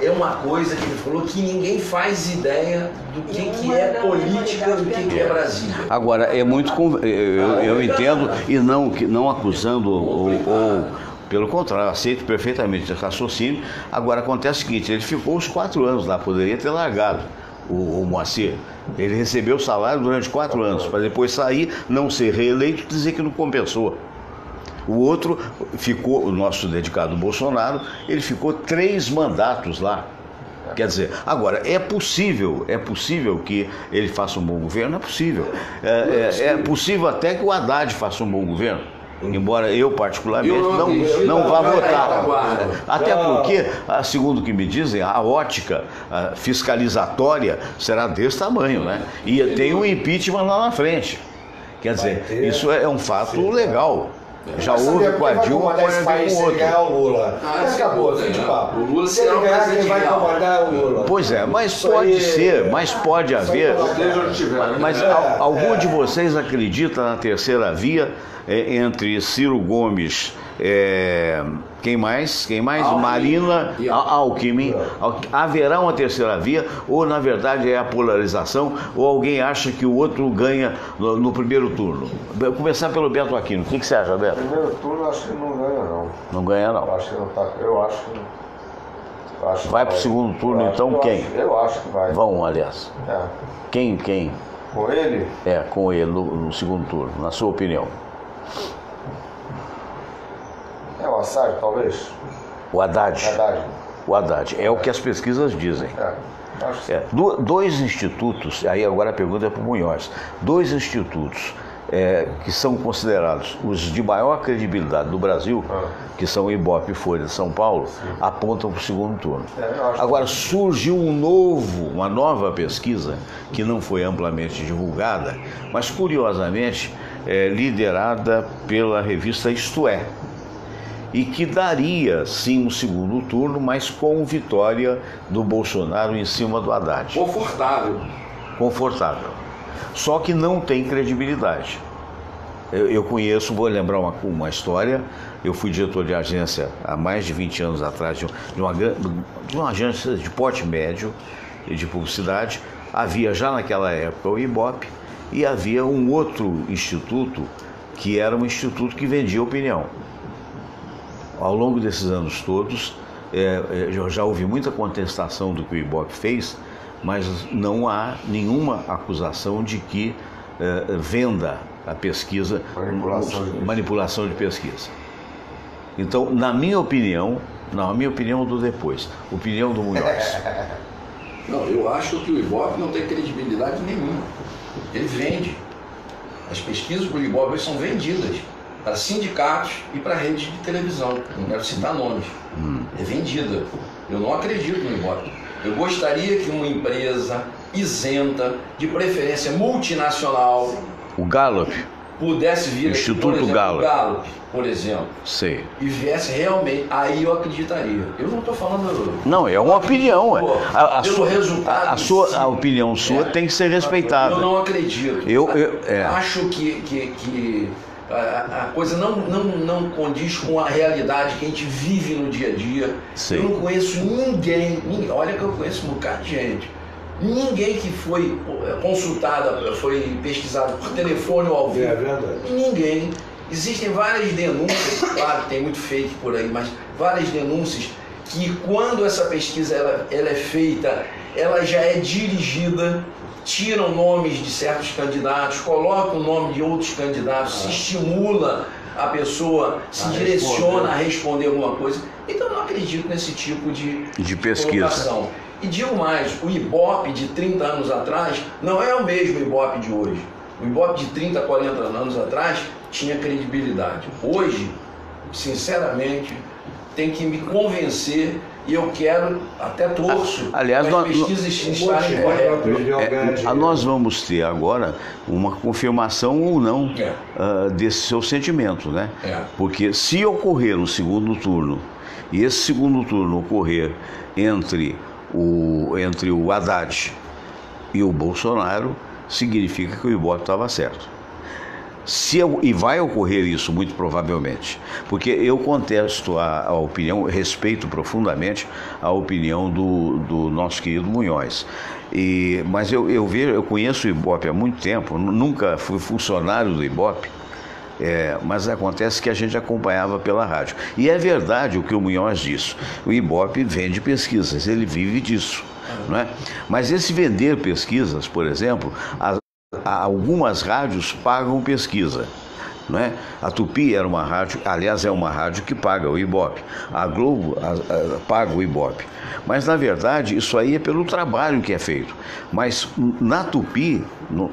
é uma coisa que ele falou que ninguém faz ideia do que é política, do que é Brasília. Agora, é muito... Eu entendo, e não acusando ou pelo contrário, aceito perfeitamente esse raciocínio. Agora, acontece o seguinte: ele ficou os 4 anos lá, poderia ter largado o Moacir. Ele recebeu o salário durante 4 anos, para depois sair, não ser reeleito e dizer que não compensou. O outro ficou, o nosso dedicado Bolsonaro, ele ficou 3 mandatos lá. Quer dizer, agora, é possível que ele faça um bom governo? É possível. É possível até que o Haddad faça um bom governo. Embora eu, particularmente, não vá votar. Até porque, segundo o que me dizem, a ótica fiscalizatória será desse tamanho, né? E tem um impeachment lá na frente. Quer dizer, isso é um fato legal. Já houve com a Dilma, pode haver com o outro. Ganhar o Lula. Acabou, fim de papo. O Lula se ele ganhar, quem vai comandar é o Lula. Pois é, mas pode ser, mas pode haver. Mas algum de vocês acredita na terceira via entre Ciro Gomes, quem mais? Marina, Alckmin. Haverá uma terceira via, ou na verdade é a polarização, ou alguém acha que o outro ganha no primeiro turno? Vou começar pelo Beto Aquino. O que você acha, Beto? No primeiro turno eu acho que não ganha, não. Não ganha, não? Eu acho que não tá. Eu acho que vai para o segundo turno, então quem? Eu acho que vai. Vão, aliás. Quem? Com ele? Com ele no segundo turno, na sua opinião. O Haddad, talvez? O Haddad. O Haddad. É o que as pesquisas dizem. Acho que 2 institutos, aí agora a pergunta é para o Munhoz. 2 institutos que são considerados os de maior credibilidade do Brasil, que são o Ibope e Folha de São Paulo, apontam para o segundo turno. Agora, surgiu uma nova pesquisa, que não foi amplamente divulgada, mas curiosamente liderada pela revista Isto É, e que daria sim um segundo turno, mas com vitória do Bolsonaro em cima do Haddad. Confortável. Só que não tem credibilidade. Eu conheço, vou lembrar uma história. Eu fui diretor de agência há mais de 20 anos atrás de uma agência de porte médio de publicidade. Havia já naquela época o Ibope e havia um outro instituto que era um instituto que vendia opinião. Ao longo desses anos todos, eu já ouvi muita contestação do que o Ibope fez, mas não há nenhuma acusação de que venda a pesquisa, manipulação de pesquisa. Então, na minha opinião do depois, opinião do Munhoz. Não, eu acho que o Ibope não tem credibilidade nenhuma. Ele vende. As pesquisas do Ibope são vendidas para sindicatos e para redes de televisão. Não quero citar nomes. É vendida. Eu não acredito no Ibope. Eu gostaria que uma empresa isenta, de preferência multinacional, o Gallup, pudesse vir Instituto aqui, por exemplo, Gallup, por exemplo, sei, e viesse realmente, aí eu acreditaria. Eu não estou falando... Não, é uma opinião. Pelo resultado... A opinião sua tem que ser respeitada. Eu não acredito. Acho que a coisa não condiz com a realidade que a gente vive no dia a dia. Sei. Eu não conheço ninguém, olha que eu conheço um bocado de gente, ninguém que foi consultada, foi pesquisada por telefone ou ao vivo. É verdade. Ninguém. Existem várias denúncias, claro que tem muito fake por aí, mas várias denúncias que quando essa pesquisa ela é feita, ela já é dirigida, tiram nomes de certos candidatos, colocam o nome de outros candidatos, se estimula a pessoa, se direciona a responder alguma coisa. Então eu não acredito nesse tipo de pesquisa. colocação. E digo mais, o Ibope de 30 anos atrás não é o mesmo Ibope de hoje. O Ibope de 30, 40 anos atrás tinha credibilidade. Hoje, sinceramente, tem que me convencer e eu quero, até torço, aliás, as pesquisas estarem corretas. Nós vamos ter agora uma confirmação ou não desse seu sentimento, né? Porque se ocorrer um segundo turno, e esse segundo turno ocorrer entre o Haddad e o Bolsonaro, significa que o Ibope estava certo. E vai ocorrer isso, muito provavelmente, porque eu contesto a opinião, respeito profundamente a opinião do nosso querido Munhoz. Mas eu conheço o Ibope há muito tempo, nunca fui funcionário do Ibope, mas acontece que a gente acompanhava pela rádio. E é verdade o que o Munhoz disse, o Ibope vende pesquisas, ele vive disso, não é? Mas esse vender pesquisas, por exemplo, algumas rádios pagam pesquisa, não é? A Tupi era uma rádio, aliás, é uma rádio que paga o Ibope. A Globo paga o Ibope. Mas, na verdade, isso aí é pelo trabalho que é feito. Mas, na Tupi,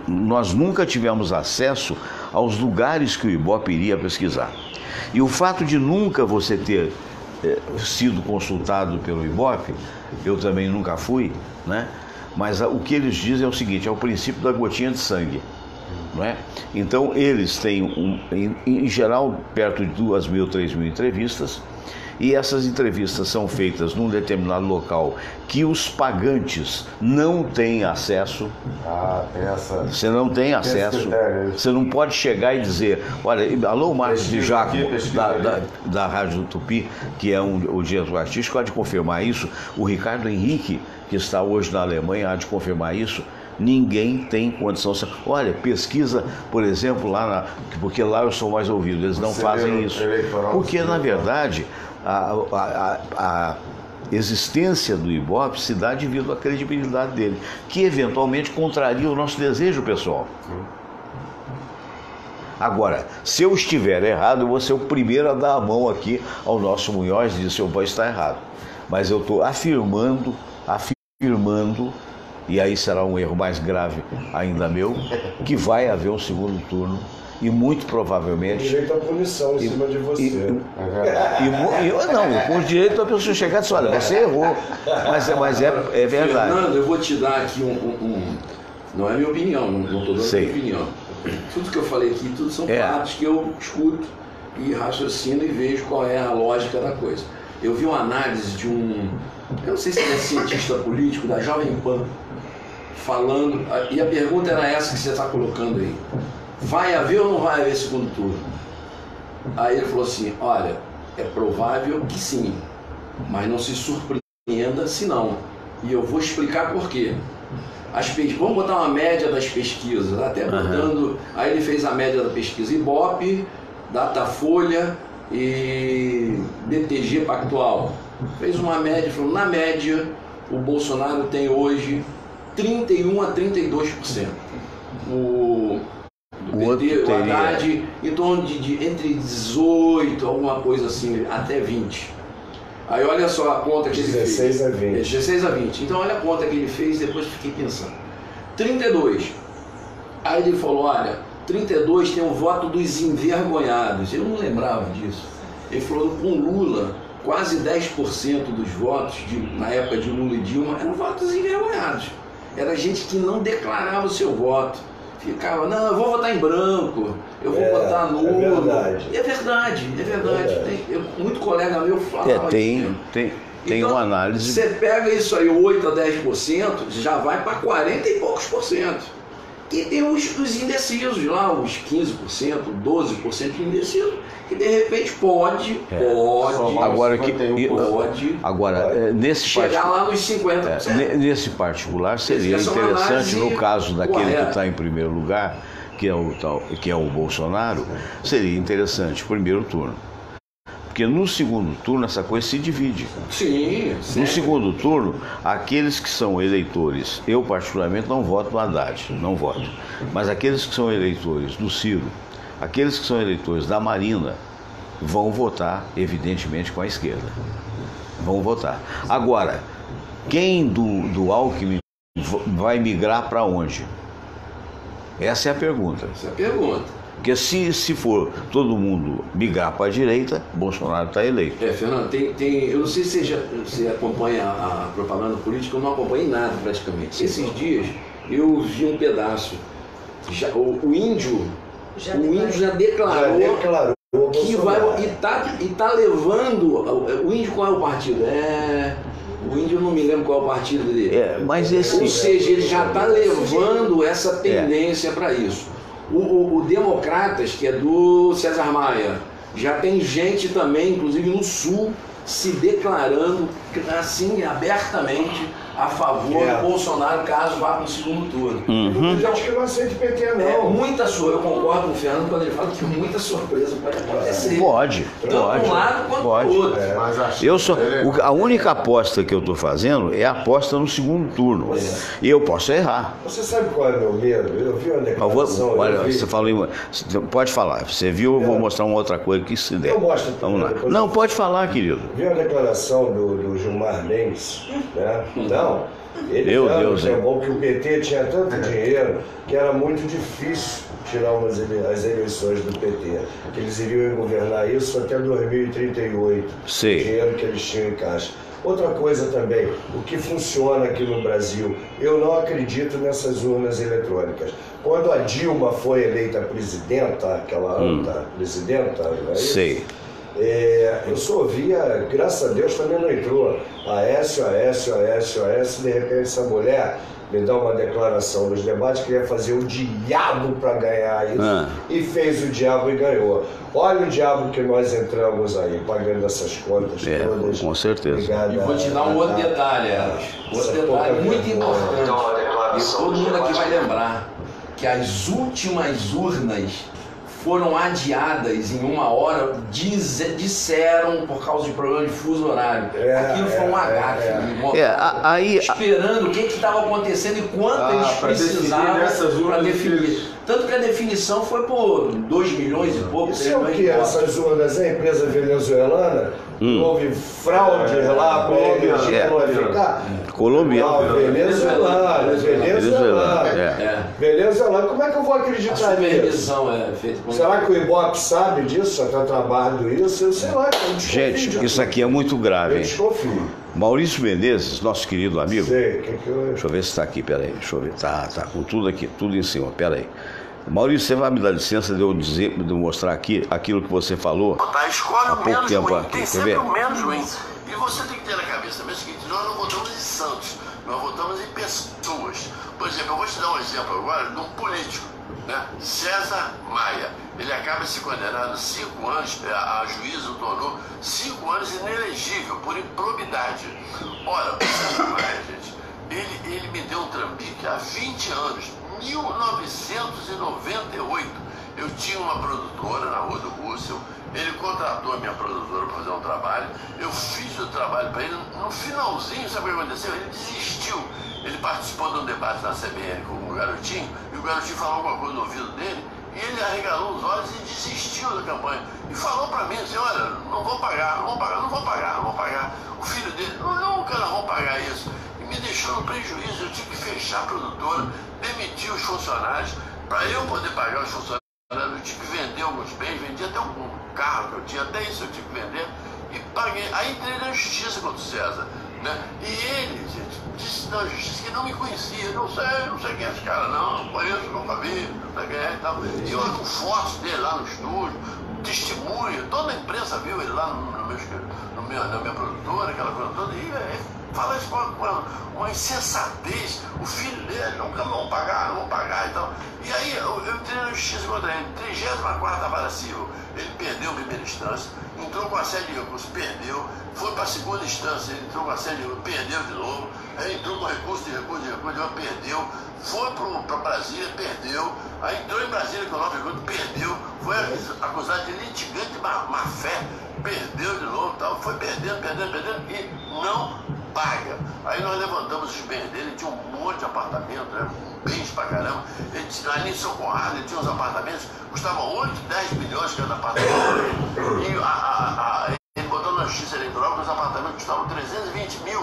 nós nunca tivemos acesso aos lugares que o Ibope iria pesquisar. E o fato de nunca você ter sido consultado pelo Ibope, eu também nunca fui, né? Mas o que eles dizem é o seguinte, é o princípio da gotinha de sangue, não é? Então eles têm, em geral, perto de 2.000, 3.000 entrevistas, e essas entrevistas são feitas num determinado local que os pagantes não têm acesso. Você não tem acesso. Você não pode chegar e dizer, olha, alô, Marcos de Jaco, da Rádio Tupi, que é o diretor artístico, há de confirmar isso. O Ricardo Henrique, que está hoje na Alemanha, há de confirmar isso. Ninguém tem condição. Olha, pesquisa, por exemplo, porque lá eu sou mais ouvido, eles não fazem isso. Porque, na verdade, a existência do Ibope se dá devido à credibilidade dele, que eventualmente contraria o nosso desejo pessoal. Agora, se eu estiver errado, eu vou ser o primeiro a dar a mão aqui ao nosso Munhoz e dizer, seu pai está errado. Mas eu estou afirmando, e aí será um erro mais grave ainda meu, que vai haver um segundo turno e muito provavelmente... Com direito à punição em cima de você. Não, com direito da pessoa chegar e dizer, olha, você errou, mas é verdade. Fernando, eu vou te dar aqui não é minha opinião, não estou dando minha opinião. Tudo que eu falei aqui, tudo são fatos que eu escuto e raciocino e vejo qual é a lógica da coisa. Eu vi uma análise de eu não sei se ele é cientista político, da Jovem Pan, falando, e a pergunta era essa que você está colocando aí. Vai haver ou não vai haver segundo turno? Aí ele falou assim, olha, é provável que sim, mas não se surpreenda se não. E eu vou explicar por quê. Vamos botar uma média das pesquisas, até botando... Aí ele fez a média da pesquisa Ibope, Datafolha e BTG Pactual. fez uma média, falou, na média, o Bolsonaro tem hoje 31% a 32%. O PT, o Haddad, em torno de entre 18, alguma coisa assim, até 20. Aí olha só a conta que ele fez. 16 a 20. 16 a 20. Então olha a conta que ele fez, depois fiquei pensando. 32. Aí ele falou, olha, 32 tem o voto dos envergonhados. Eu não lembrava disso. Ele falou, com Lula, quase 10% dos votos, na época de Lula e Dilma, eram votos envergonhados. Era gente que não declarava o seu voto. Ficava, não, eu vou votar em branco, eu vou votar nulo. É verdade. É verdade, é verdade. Muito colega meu fala. Tem então, uma análise. Você pega isso aí, 8 a 10%, já vai para 40 e poucos %. E tem os indecisos lá, os 15%, 12% de indecisos, que de repente pode. Agora, nesse chegar lá nos 50%. Nesse particular, seria interessante, no caso daquele que está em primeiro lugar, que é o Bolsonaro, seria interessante, primeiro turno. Porque no segundo turno essa coisa se divide. Sim. No segundo turno, aqueles que são eleitores, eu particularmente não voto no Haddad, não voto. Mas aqueles que são eleitores do Ciro, aqueles que são eleitores da Marina, vão votar, evidentemente, com a esquerda. Vão votar. Agora, quem do Alckmin vai migrar para onde? Essa é a pergunta. Essa é a pergunta. Porque se for todo mundo migrar para a direita, Bolsonaro está eleito. Fernando, eu não sei se você acompanha a propaganda política, eu não acompanhei nada praticamente. Esses dias eu vi um pedaço. O índio já declarou que vai e tá levando. O índio, qual é o partido? O índio, eu não me lembro qual é o partido dele. Ou seja, ele já está levando essa tendência para isso. O Democratas, que é do César Maia, já tem gente também, inclusive no Sul, se declarando assim abertamente a favor do Bolsonaro caso vá para o segundo turno. Eu acho que não aceita o PT, não. Eu concordo com o Fernando quando ele fala que muita surpresa pode acontecer. Pode. Tanto um lado quanto o outro. A única aposta que eu estou fazendo é a aposta no segundo turno. E eu posso errar. Você sabe qual é o meu medo? Eu vi uma declaração. Você falou, pode falar. Você viu, eu vou mostrar uma outra coisa que se der. Eu mostro. Vamos lá. Não, pode falar, querido. Vi uma declaração do Gilmar Mendes, né? Não. Ele Meu Deus, bom que o PT tinha tanto dinheiro que era muito difícil tirar as eleições do PT, que eles iriam governar isso até 2038. Sim. O dinheiro que eles tinham em caixa. Outra coisa também, o que funciona aqui no Brasil, eu não acredito nessas urnas eletrônicas. Quando a Dilma foi eleita presidenta, aquela presidenta, não é isso? Sei. Eu só ouvia, graças a Deus também não entrou, Aécio, de repente essa mulher me dá uma declaração nos debates que ia fazer o diabo para ganhar isso, e fez o diabo e ganhou. Olha o diabo que nós entramos aí, pagando essas contas todas. Com certeza. E vou te dar um outro detalhe, muito importante, e todo mundo aqui vai lembrar, que as últimas urnas foram adiadas em 1 hora, disseram por causa de problema de fuso horário. Aquilo foi um agafe. Esperando o que estava acontecendo e quanto eles precisavam para definir. Tanto que a definição foi por 2 milhões e pouco. Isso é o que? Essas urnas é empresa venezuelana? Houve fraude lá para eles ficar? Colombiano. Venezuelano. Venezuelano. Como é que eu vou acreditar nisso? Será que o Ibope sabe disso? Já está trabalhando isso? Eu sei lá. Gente, isso aqui é muito grave. Eu desconfio. Maurício Menezes, nosso querido amigo. Sei, deixa eu ver se está aqui, peraí. Deixa eu ver. Tá com tudo aqui, tudo em cima, peraí. Maurício, você vai me dar licença de eu mostrar aqui aquilo que você falou há pouco tempo aqui. Quer ver? E você tem que ter na cabeça também o seguinte: nós não votamos em santos, nós votamos em pessoas. Por exemplo, eu vou te dar um exemplo agora de um político, né? César Maia. Ele acaba de se condenar 5 anos, a juíza o tornou 5 anos inelegível por improbidade. Ora, o César Maia, gente, ele me deu um trambique há 20 anos. 1998, eu tinha uma produtora na Rua do Russell, Ele contratou a minha produtora para fazer um trabalho, eu fiz o trabalho para ele, no finalzinho, sabe o que aconteceu? Ele desistiu. Ele participou de um debate na CBN com o Garotinho, e o Garotinho falou alguma coisa no ouvido dele, e ele arregalou os olhos e desistiu da campanha. E falou para mim assim, olha, não vou pagar. O filho dele, nunca não vão pagar isso. E me deixou no prejuízo, eu tive que fechar a produtora, demitir os funcionários, para eu poder pagar os funcionários. Eu tive que vender alguns bens, vendi até um carro que eu tinha, até isso eu tive que vender, e paguei. Aí entrei na justiça contra o César, né? E ele, gente, disse na justiça que não me conhecia, não sei quem é esse cara, não conheço, nunca vi, não sei quem é e tal. E eu com fotos dele lá no estúdio, testemunho, toda a imprensa viu ele lá na minha produtora, aquela coisa toda, e fala isso com uma insensatez, o filho dele, nunca vão pagar e tal. E aí eu entrei na justiça contra ele, 34ª Vara Civil, ele perdeu a primeira instância, entrou com a série de recursos, perdeu, foi para a segunda instância, ele entrou com a série de recursos, perdeu de novo, aí entrou com recurso, perdeu, foi para Brasília, perdeu, aí entrou em Brasília com o nome de perdeu, foi acusado de litigante de má fé, perdeu de novo, tal, foi perdendo e não paga. Aí nós levantamos os bens dele, tinha um monte de apartamentos, né? Bens pra caramba. Ali em São Conrado ele tinha uns apartamentos, custavam 8, 10 milhões cada apartamento. E ele botou na justiça eleitoral que os apartamentos custavam 320 mil.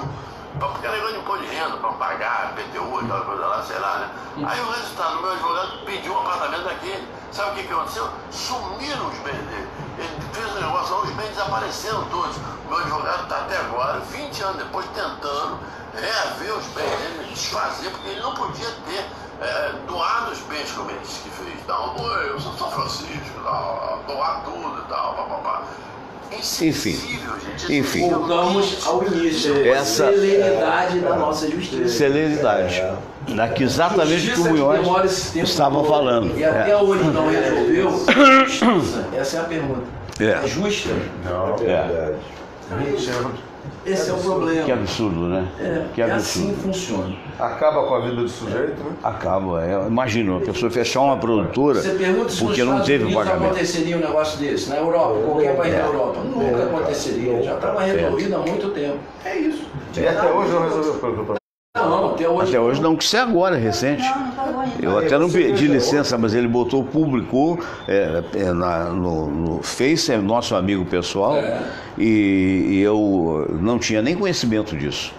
Porque era negócio de imposto de renda, para pagar, PTU, aquela coisa lá, sei lá, né? Aí o resultado, o meu advogado pediu um apartamento daquele. Sabe o que aconteceu? Sumiram os bens dele. Ele fez um negócio, os bens desapareceram todos. O meu advogado está até agora, 20 anos depois, tentando reaver os bens dele, desfazer, porque ele não podia ter doado os bens como ele disse que fez. Não, eu sou São Francisco, doar tudo e tal, papapá. Enfim. Voltamos ao início. Essa celeridade da nossa justiça. Celeridade. Daqui exatamente o que o Munhoz estava falando. E até hoje não resolveu. Justiça, essa é a pergunta. É justa? Não, é verdade. Esse é o problema. Que absurdo, né? Que absurdo. Assim funciona. Acaba com a vida do sujeito, né? Acaba. Imagina, a pessoa fechar uma produtora porque não teve pagamento. Aconteceria um negócio desse? Na Europa, qualquer país da Europa. Nunca aconteceria. Já estava resolvido há muito tempo. É isso. E até hoje não resolveu o problema. Não, até hoje não, que isso é agora, recente. Eu até não pedi licença, mas ele publicou no Face, é nosso amigo pessoal, e eu não tinha nem conhecimento disso.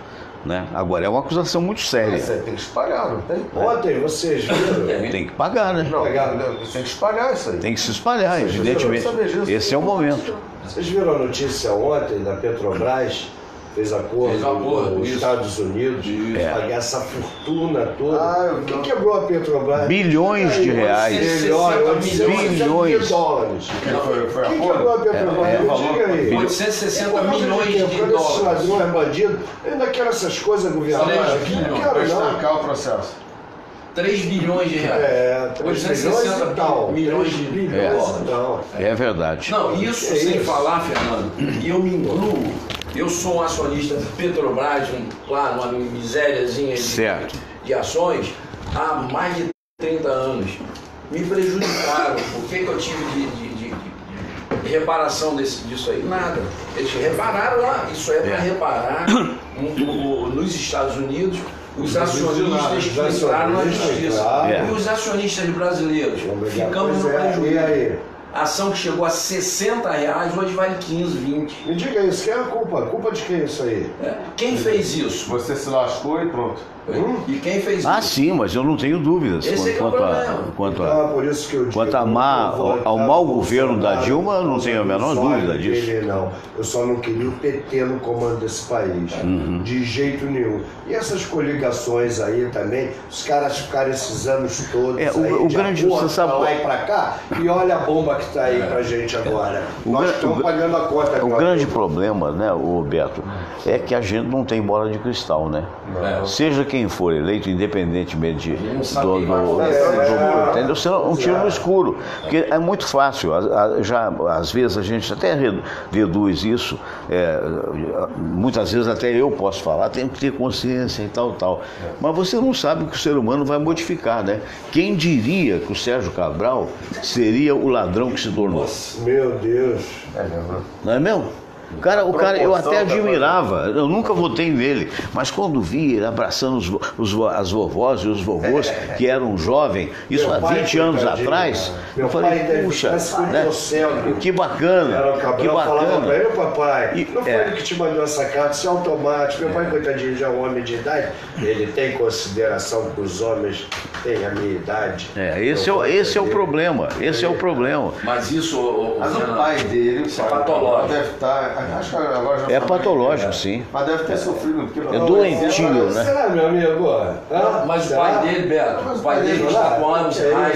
Né? Agora é uma acusação muito séria. Você tem que espalhar, não tem? Ontem vocês viram? Tem que pagar, né? Não, tem que espalhar isso aí. Tem que se espalhar, evidentemente. Esse é o momento. Vocês viram a notícia ontem da Petrobras? Fez acordo com os Estados Unidos, pagar essa fortuna toda. Quem quebrou a Petrobras? Bilhões de reais. Bilhões de dólares. Quem quebrou a Petrobras? Me diga aí. 860 milhões de dólares. Esses ladrões, bandidos, eu ainda quero essas coisas governamentais. Não quero não. Estancar o processo. 3 bilhões de reais. 860 milhões de dólares. É verdade. Não, isso sem falar, Fernando, e eu me incluo. Eu sou um acionista da Petrobras, claro, uma misériazinha de ações, há mais de 30 anos. Me prejudicaram. O que eu tive de reparação disso aí? Nada. Eles repararam lá. Isso é para reparar nos Estados Unidos. Os acionistas que entraram na justiça. E os acionistas brasileiros ficamos no prejuízo. A ação que chegou a R$60, hoje vale 15, 20. Me diga isso, quem é a culpa? Culpa de quem é isso aí? Quem fez isso? Você se lascou e pronto. E quem fez isso? Sim, mas eu não tenho dúvidas quanto ao mau governo da Dilma, eu não tenho a menor dúvida disso. Não, eu só não queria o PT no comando desse país, de jeito nenhum. E essas coligações aí também, os caras ficaram esses anos todos o grande, você sabe, pra lá e pra cá, e olha a bomba que está aí pra gente agora. Nós estamos pagando a conta. O grande problema, né, Beto, é que a gente não tem bola de cristal, né? Seja quem quem for eleito, independentemente entendeu? Será um tiro no escuro, porque é muito fácil, já às vezes a gente até deduz isso, muitas vezes até eu posso falar, tenho que ter consciência e tal, mas você não sabe que o ser humano vai modificar, né? Quem diria que o Sérgio Cabral seria o ladrão que se tornou? Nossa, meu Deus. Não é mesmo? O cara eu até admirava, eu nunca votei nele, mas quando vi ele abraçando as vovós e os vovôs que eram jovens, isso há 20 anos atrás, eu falei, puxa, né? Que bacana, que bacana. Pra ele, papai, não foi ele que te mandou essa carta, isso é automático, meu pai, coitadinho, já é um homem de idade, ele tem consideração que os homens têm a minha idade. Esse é o problema, Mas isso, mas o pai dele, isso é patológico. Deve estar... Acho que agora já patológico, sim. Mas deve ter sofrido. Porque doentio, né? Será, meu amigo? Mas o pai dele, Beto, o pai dele está com Alzheimer.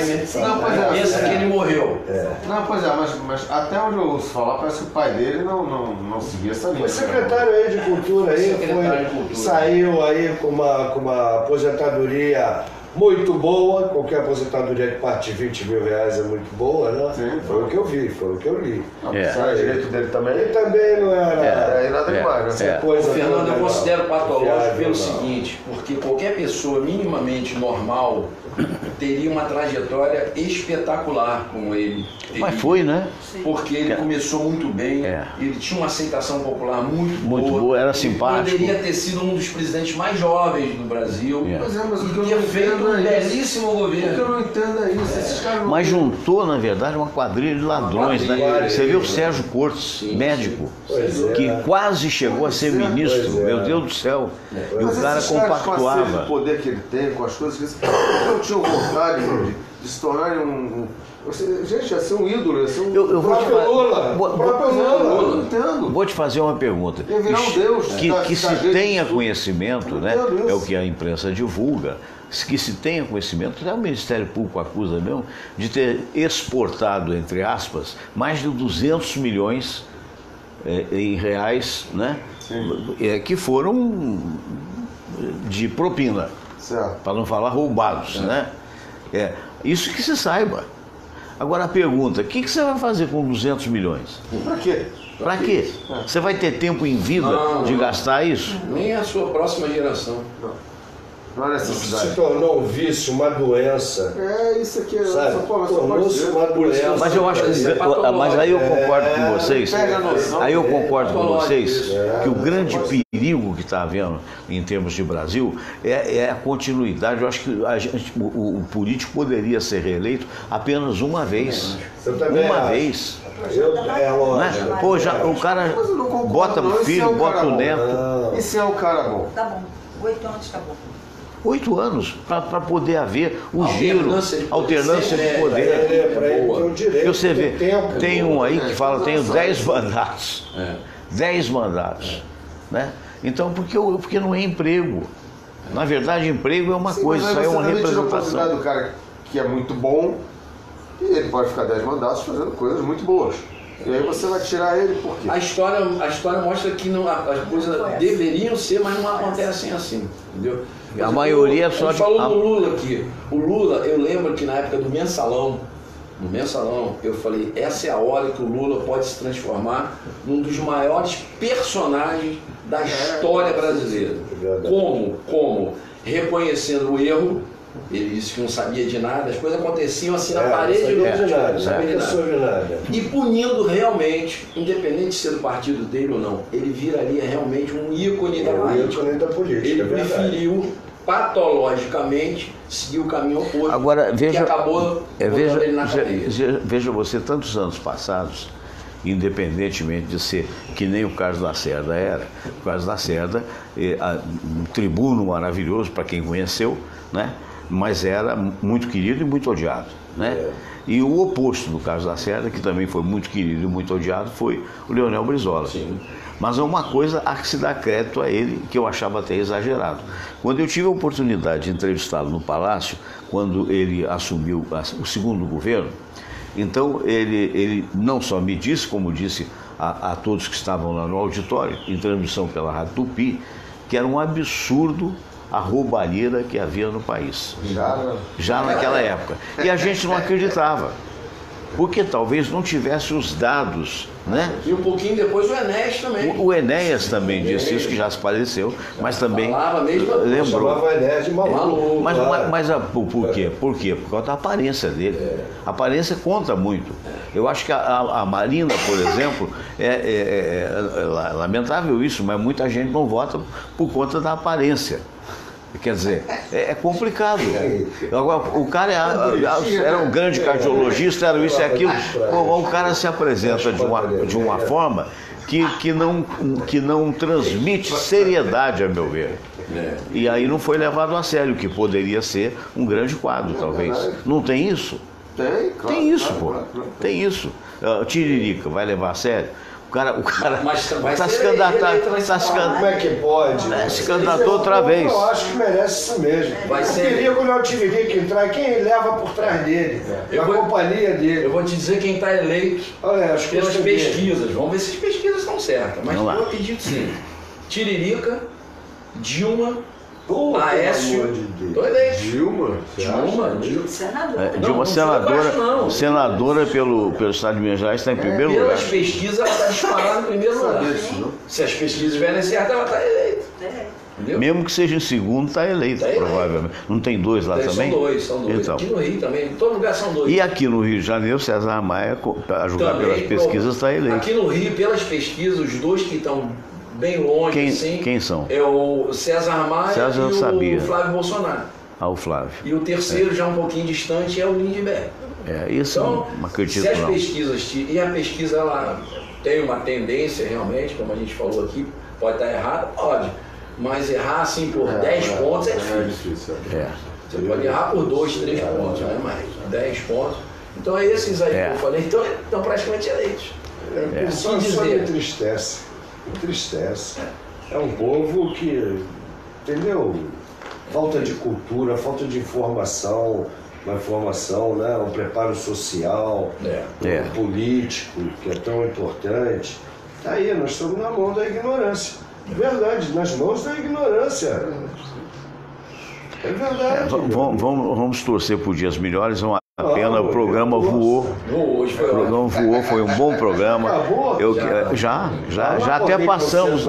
Pensa que ele morreu. Não, pois é, mas até onde eu ouço falar, parece que o pai dele não seguia essa linha. Foi secretário aí de cultura aí, saiu aí com uma aposentadoria muito boa, qualquer aposentadoria que parte de 20 mil reais é muito boa, né? Sim, foi o que eu vi, foi o que eu li. O direito dele também? Ele também não era nada demais, né? Fernando, eu considero patológico pelo seguinte, porque qualquer pessoa minimamente normal teria uma trajetória espetacular como ele teria. Mas foi, né? Porque ele começou muito bem, ele tinha uma aceitação popular muito boa, era simpático. Poderia ter sido um dos presidentes mais jovens do Brasil. Mas o que eu tinha não feito entendo um belíssimo governo. O que eu não entendo é isso. Esses caras mas juntou, na verdade, uma quadrilha de ladrões, né? Você viu o Sérgio Cortes, médico, que quase chegou a ser ministro, meu Deus do céu. E o cara compactuava. Com o poder que ele tem, com as coisas que ele não tinha vontade de se tornar gente, ia ser um ídolo, ia ser um... Eu vou te Lula. Vou te fazer uma pergunta. Ia virar um Deus. Que se tenha conhecimento, né? É o que a imprensa divulga. Que se tenha conhecimento, até o Ministério Público acusa mesmo, de ter exportado, entre aspas, mais de 200 milhões em reais, né? Que foram de propina, para não falar roubados, né? Isso que se saiba. Agora a pergunta, o que você vai fazer com 200 milhões? Para quê? Para quê? Você vai ter tempo em vida de gastar isso? Nem a sua próxima geração. Não é necessidade. Se tornou um vício, uma doença. Isso aqui é... Tornou-se uma doença. Mas eu acho que... Mas aí eu concordo com vocês. Aí eu concordo com vocês que o grande perigo que está havendo em termos de Brasil é a continuidade. Eu acho que o político poderia ser reeleito apenas uma vez. Uma vez. Lógico. Pô, o cara bota o filho, bota o neto. E se é o cara bom? Tá bom. 8 anos acabou. 8 anos para poder haver o giro, alternância de poder. Você vê, tem um aí que fala, tenho 10 mandatos. 10 mandatos. Né? Então, porque não é emprego. Na verdade, emprego é uma coisa, isso é uma representação. A possibilidade do cara que é muito bom, e ele pode ficar 10 mandatos fazendo coisas muito boas. E aí você vai tirar ele por quê? A história mostra que as coisas deveriam ser, mas não acontecem assim, entendeu? A maioria é só de... falou do Lula aqui. O Lula, eu lembro que na época do Mensalão, eu falei, essa é a hora que o Lula pode se transformar num dos maiores personagens da história brasileira. Como? Reconhecendo o erro. Ele disse que não sabia de nada, as coisas aconteciam assim na parede do não sabia de nada. E punindo realmente, independente de ser do partido dele ou não, ele viraria realmente um ícone da política. Ele preferiu patologicamente seguir o caminho oposto. Agora, que acabou botando ele na cadeia. Veja você, tantos anos passados, independentemente de ser que nem o Carlos Lacerda era, o Carlos Lacerda, um tribuno maravilhoso para quem conheceu, né? Mas era muito querido e muito odiado, né? E o oposto do Carlos Lacerda, que também foi muito querido e muito odiado, foi o Leonel Brizola. Sim. Mas é uma coisa a que se dá crédito a ele, que eu achava até exagerado. Quando eu tive a oportunidade de entrevistá-lo no Palácio, quando ele assumiu o segundo governo, então ele não só me disse, como disse a todos que estavam lá no auditório, em transmissão pela Rádio Tupi, que era um absurdo a roubalheira que havia no país. Já naquela época. E a gente não acreditava. Porque talvez não tivesse os dados, né? E um pouquinho depois o Enéas também. O Enéas também disse isso, que já se faleceu, mas também lembrou. Chamava o Enéas de maluco. Mas por quê? Por quê? Por causa da aparência dele. A aparência conta muito. Eu acho que a Marina, por exemplo, é lamentável isso, mas muita gente não vota por conta da aparência. Quer dizer, é complicado. Agora, o cara era um grande cardiologista, era isso e aquilo. O cara se apresenta de uma forma que não transmite seriedade, a meu ver. E aí não foi levado a sério, que poderia ser um grande quadro, talvez. Não tem isso? Tem, claro. Tem isso, pô. Tem isso. Tiririca, vai levar a sério? O cara está se candidatando. Como é que pode? Se candidatou outra vez. Eu acho que merece isso mesmo. O perigo não é o Tiririca entrar, quem leva por trás dele, a companhia dele. Eu vou te dizer quem está eleito pelas pesquisas. Vamos ver se as pesquisas estão certas. Mas eu acredito sim. Tiririca, Dilma, Aécio, Dilma? Senadora pelo Estado de Minas Gerais está em primeiro lugar. Pelas pesquisas ela está disparada em primeiro lugar. Se as pesquisas estiverem certas, ela está eleita. Entendeu? Mesmo que seja em segundo, está eleito, provavelmente. Não tem dois lá também? São dois. Então. Aqui no Rio também, em todo lugar são dois. E aqui no Rio de Janeiro, César Maia, a julgar pelas pesquisas, está eleito. Aqui no Rio, pelas pesquisas, os dois que estão bem longe, quem são? É o César Maia e o Flávio Bolsonaro. O Flávio. E o terceiro, já um pouquinho distante, é o Lindbergh. Isso então, não acredito se as não. pesquisas, e a pesquisa ela tem uma tendência realmente, como a gente falou aqui, pode estar errada, pode. Mas errar assim por 10 pontos é difícil. Você pode errar por 2, 3 pontos, não é mais. 10 pontos. Então é esses aí que eu falei, então estão praticamente eleitos. Só me entristece. É um povo que, entendeu? Falta de cultura, falta de informação, né? Um preparo social, político, que é tão importante. Tá aí, nós estamos na mão da ignorância. Verdade, nas mãos da ignorância. É verdade. Vamos torcer por dias melhores. A pena, o programa voou. O programa voou, foi um bom programa. Já até passamos.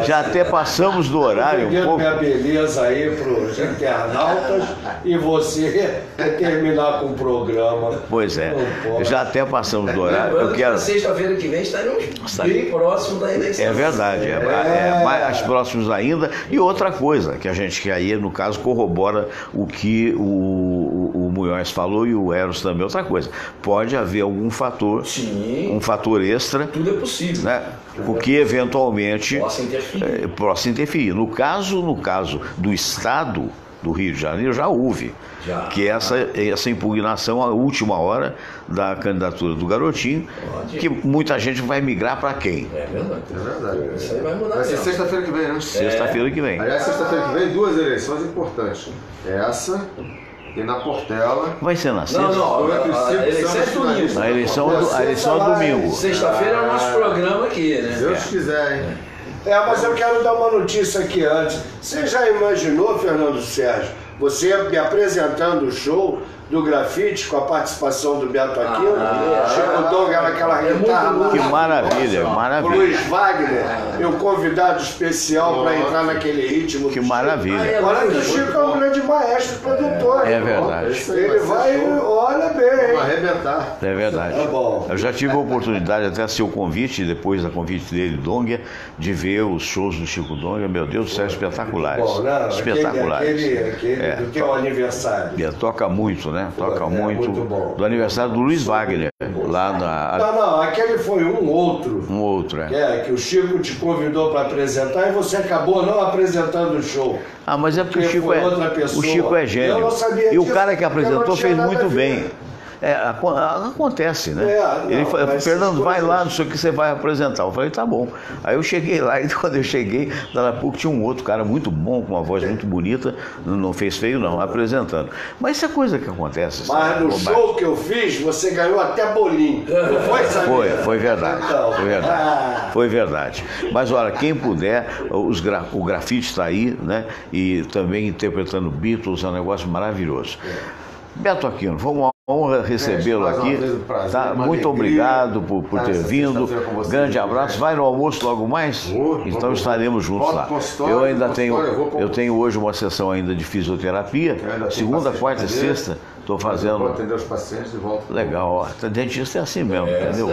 Já até passamos do horário. Um pouco. Minha beleza aí para os internautas e você terminar com o programa. Pois é, já até passamos do horário. Sexta-feira que vem estaremos bem próximos da eleição. É verdade, mais próximos ainda. E outra coisa que a gente quer aí, no caso, corrobora o que o Munhoz falou e o Eros também. Outra coisa, pode haver algum fator, um fator extra. Tudo é possível. Né, o que eventualmente possa interferir. No caso do Estado do Rio de Janeiro, já houve. Que essa impugnação à última hora da candidatura do Garotinho, que muita gente vai migrar para quem? É verdade. Isso aí vai mudar. Vai ser sexta-feira que vem, né? Sexta-feira que vem. Aliás, sexta-feira que vem, 2 eleições importantes. Essa e na Portela. Vai ser na sexta? Não, a eleição é domingo. A eleição é domingo. Sexta-feira é o nosso programa aqui, né? Se Deus quiser, hein? Mas eu quero dar uma notícia aqui antes. Você já imaginou, Fernando Sérgio, você me apresentando o show do grafite com a participação do Beto Aquino, Chico Donga naquela guitarra. Que maravilha, maravilha. Luiz Wagner, meu convidado especial para entrar naquele ritmo. Que maravilha. Olha que o Chico é um grande maestro produtor. É verdade. Ele vai, olha bem. Vai arrebentar. É verdade. Tá bom. Eu já tive a oportunidade, até seu convite, depois da convite dele, Donga, de ver os shows do Chico Donga. Meu Deus do céu, espetaculares. Bom, não, espetaculares. Aquele do teu aniversário. Toca muito, né? Toca muito bom. Do aniversário do Luiz Wagner, lá na... Não, aquele foi um outro. Um outro, que o Chico te convidou para apresentar e você acabou não apresentando o show. Mas é porque o Chico é gênio. Eu não sabia e o cara que apresentou fez muito bem. Acontece, né? Ele falou, Fernando, vai lá, não sei o que você vai apresentar. Eu falei, tá bom. Aí eu cheguei lá, e quando eu cheguei, daqui a pouco tinha um outro cara muito bom, com uma voz muito bonita, não fez feio não, apresentando. Mas isso é coisa que acontece. Mas no show que eu fiz, você ganhou até bolinho. Não foi, Samir? Foi verdade. Então. Foi verdade. Foi verdade. Mas olha, quem puder, o grafite está aí, né? E também interpretando Beatles, é um negócio maravilhoso. Beto Aquino, foi uma honra recebê-lo aqui. Tá? Muito obrigado por ter vindo. Grande abraço. Vai no almoço logo mais? Então estaremos juntos lá. Eu tenho hoje uma sessão ainda de fisioterapia. Segunda, quarta e sexta. Estou fazendo. Vou atender os pacientes de volta. Legal, ó. Dentista é assim mesmo, entendeu?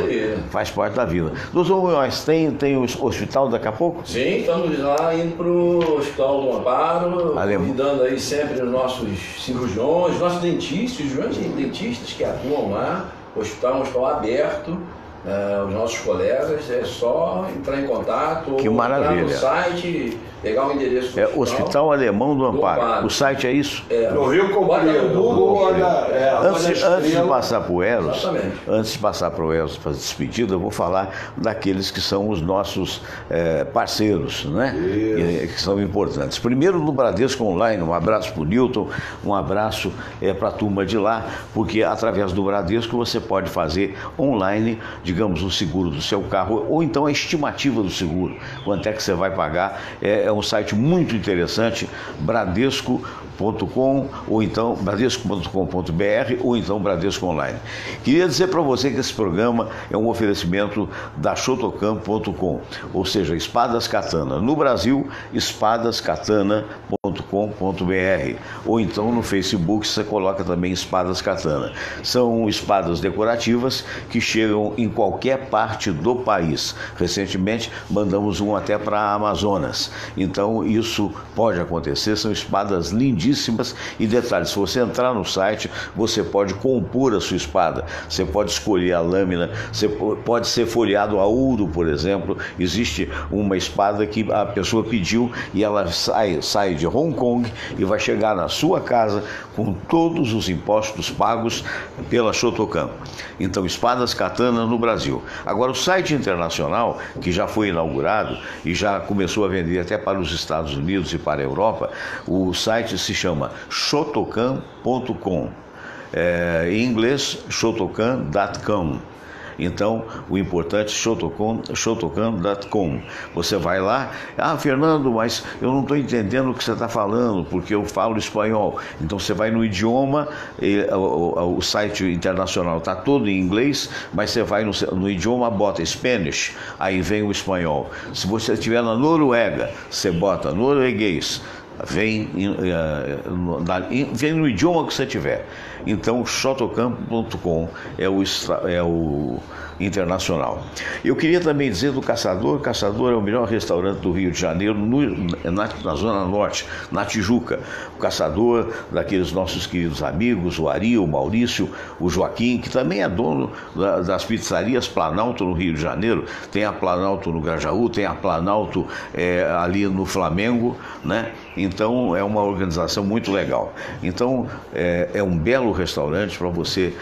Faz parte da vida. Doutor Munhoz, tem o hospital daqui a pouco? Sim, estamos lá indo para o Hospital do Amparo, cuidando aí sempre dos nossos cirurgiões, nossos dentistas, os dentistas que atuam lá. O hospital é um hospital aberto. Os nossos colegas, é só entrar em contato, que maravilha. Entrar no site, pegar o endereço do Hospital Alemão do Amparo. O site é isso? No Rio Comprido. Antes de passar para o Eros, fazer despedida, eu vou falar daqueles que são os nossos parceiros, né? Que são importantes. Primeiro no Bradesco Online, um abraço para o Newton, um abraço para a turma de lá, porque através do Bradesco você pode fazer online, digamos, o seguro do seu carro, ou então a estimativa do seguro, quanto é que você vai pagar. É um site muito interessante, bradesco.com, ou então bradesco.com.br, ou então Bradesco Online. Queria dizer para você que esse programa é um oferecimento da Shotokan.com, ou seja, espadas katana. No Brasil, espadaskatana.com.br, ou então no Facebook você coloca também espadas katana. São espadas decorativas que chegam em qualquer parte do país. Recentemente mandamos um até para a Amazonas. Então isso pode acontecer, são espadas lindíssimas. E detalhe, se você entrar no site, você pode compor a sua espada, você pode escolher a lâmina, você pode ser folheado a ouro, por exemplo. Existe uma espada que a pessoa pediu e ela sai de Hong Kong e vai chegar na sua casa com todos os impostos pagos pela Shotokan. Então, espadas katana no Brasil. Agora, o site internacional, que já foi inaugurado e já começou a vender até para os Estados Unidos e para a Europa, o site se chama shotokan.com. Em inglês, shotokan.com. Então, o importante é shotokan.com. Você vai lá, Fernando, mas eu não estou entendendo o que você está falando, porque eu falo espanhol. Então, você vai no idioma, o site internacional está todo em inglês, mas você vai no idioma, bota Spanish, aí vem o espanhol. Se você estiver na Noruega, você bota norueguês. Vem no idioma que você tiver. Então, shotokan.com é o internacional. Eu queria também dizer do Caçador. Caçador é o melhor restaurante do Rio de Janeiro, na Zona Norte, na Tijuca. O Caçador, daqueles nossos queridos amigos, o Ari, o Maurício, o Joaquim, que também é dono das pizzarias Planalto no Rio de Janeiro. Tem a Planalto no Grajaú, tem a Planalto ali no Flamengo, né? Então é uma organização muito legal. Então é um belo restaurante para você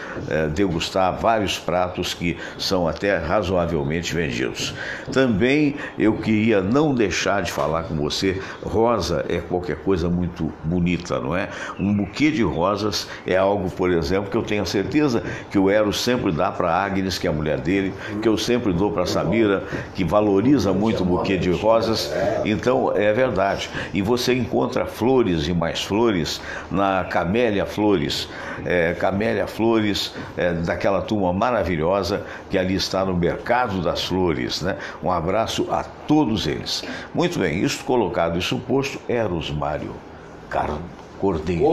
degustar vários pratos que são até razoavelmente vendidos. Também eu queria não deixar de falar com você, rosa é qualquer coisa muito bonita, não é? Um buquê de rosas é algo, por exemplo, que eu tenho certeza que o Eros sempre dá para a Agnes, que é a mulher dele, que eu sempre dou para a Samira, que valoriza muito o buquê de rosas. Então é verdade. E você encontra flores e mais flores na Camélia Flores. Camélia Flores, daquela turma maravilhosa que ali está no Mercado das Flores, né? Um abraço a todos eles. Muito bem, isso colocado e suposto, Eros Mário Cordeiro.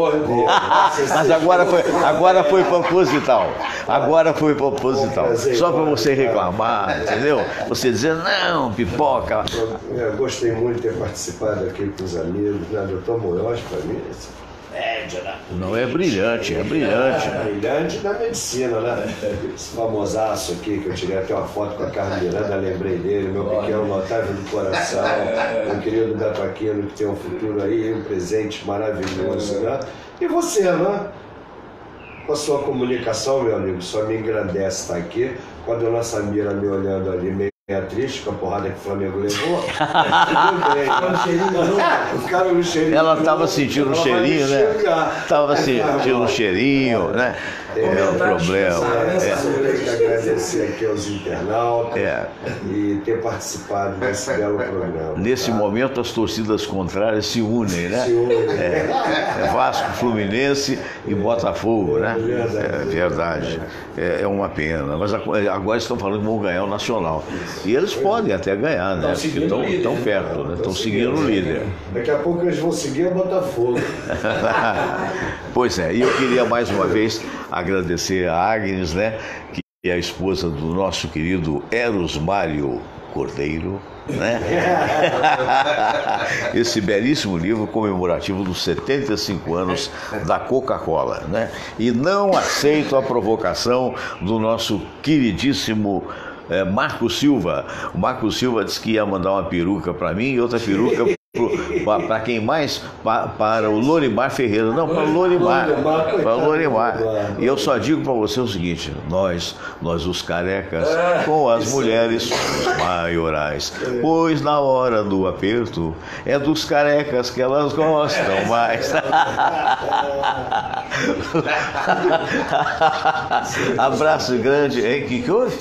Mas agora foi proposital. Agora foi proposital. Só para você reclamar, entendeu? Você dizer, não, pipoca. Eu gostei muito de ter participado aqui com os amigos, né? Doutor Munhoz, para mim, não é brilhante, é brilhante. É brilhante da medicina, né? Esse famosaço aqui, que eu tirei até uma foto com a Carla Miranda, lembrei dele, meu pequeno notável do coração, meu querido Beto Aquino, que tem um futuro aí, um presente maravilhoso, né? E você, né? com a sua comunicação, meu amigo. Só me engrandece estar aqui. Com a dona Samira me olhando ali, meio triste com a porrada que o Flamengo levou. Tudo bem. O cara no cheirinho. Ela estava sentindo um cheirinho, né? Estava sentindo um cheirinho, né? É o problema. Eu tenho que agradecer aqui aos internautas e ter participado desse belo programa. Nesse momento as torcidas contrárias se unem, né? Se unem. É Vasco, Fluminense e Botafogo, né? É verdade. É uma pena. Mas agora estão falando que vão ganhar o Nacional. E eles podem até ganhar, né? Porque estão perto, né? Estão seguindo o líder. Daqui a pouco eles vão seguir o Botafogo. Pois é, e eu queria mais uma vez agradecer a Agnes, né? Que é a esposa do nosso querido Eros Mário Cordeiro, né? Esse belíssimo livro comemorativo dos 75 anos da Coca-Cola, né? E não aceito a provocação do nosso queridíssimo Marco Silva. O Marco Silva disse que ia mandar uma peruca para mim e outra peruca para quem mais? Para o Lorimar Ferreira. Não, para o Lorimar. Para o Lorimar. E eu só digo para você o seguinte: nós os carecas, com as mulheres os maiorais, pois na hora do aperto é dos carecas que elas gostam mais. Abraço grande. Hein? Que houve?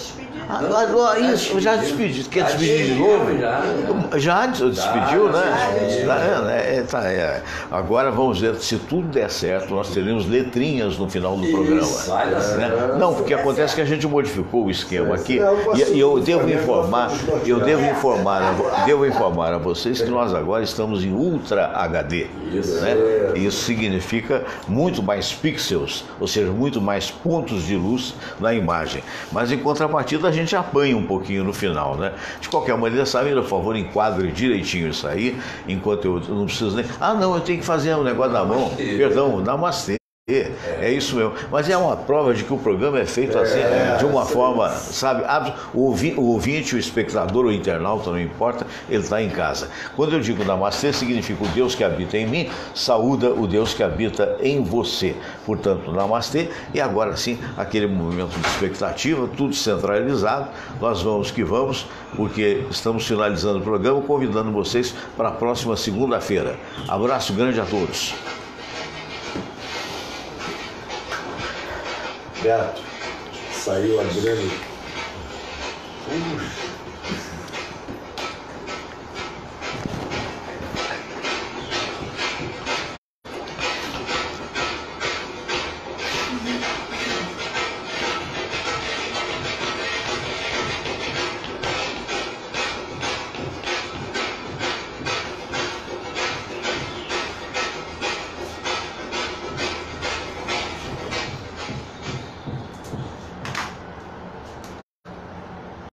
Isso, já despedi. Quer despedir de novo? Já despediu, né? Agora vamos ver, se tudo der certo, nós teremos letrinhas no final do programa. Né? Não, porque acontece que a gente modificou o esquema aqui e eu devo informar a vocês que nós agora estamos em Ultra HD. Né? Isso significa muito mais pixels, ou seja, muito mais pontos de luz na imagem. Mas em contrapartida a gente apanha um pouquinho no final, né? De qualquer maneira, Samira, por favor, enquadre direitinho isso aí, enquanto eu não preciso nem... não, eu tenho que fazer um negócio na mão. Perdão, namastê. É isso mesmo. Mas é uma prova de que o programa é feito assim, de uma forma, sabe? O ouvinte, o espectador, o internauta, não importa, ele está em casa. Quando eu digo namastê, significa o Deus que habita em mim, saúda o Deus que habita em você. Portanto, namastê. E agora sim, aquele movimento de expectativa, tudo centralizado. Nós vamos que vamos, porque estamos finalizando o programa, convidando vocês para a próxima segunda-feira. Abraço grande a todos. Beto, saiu a grande.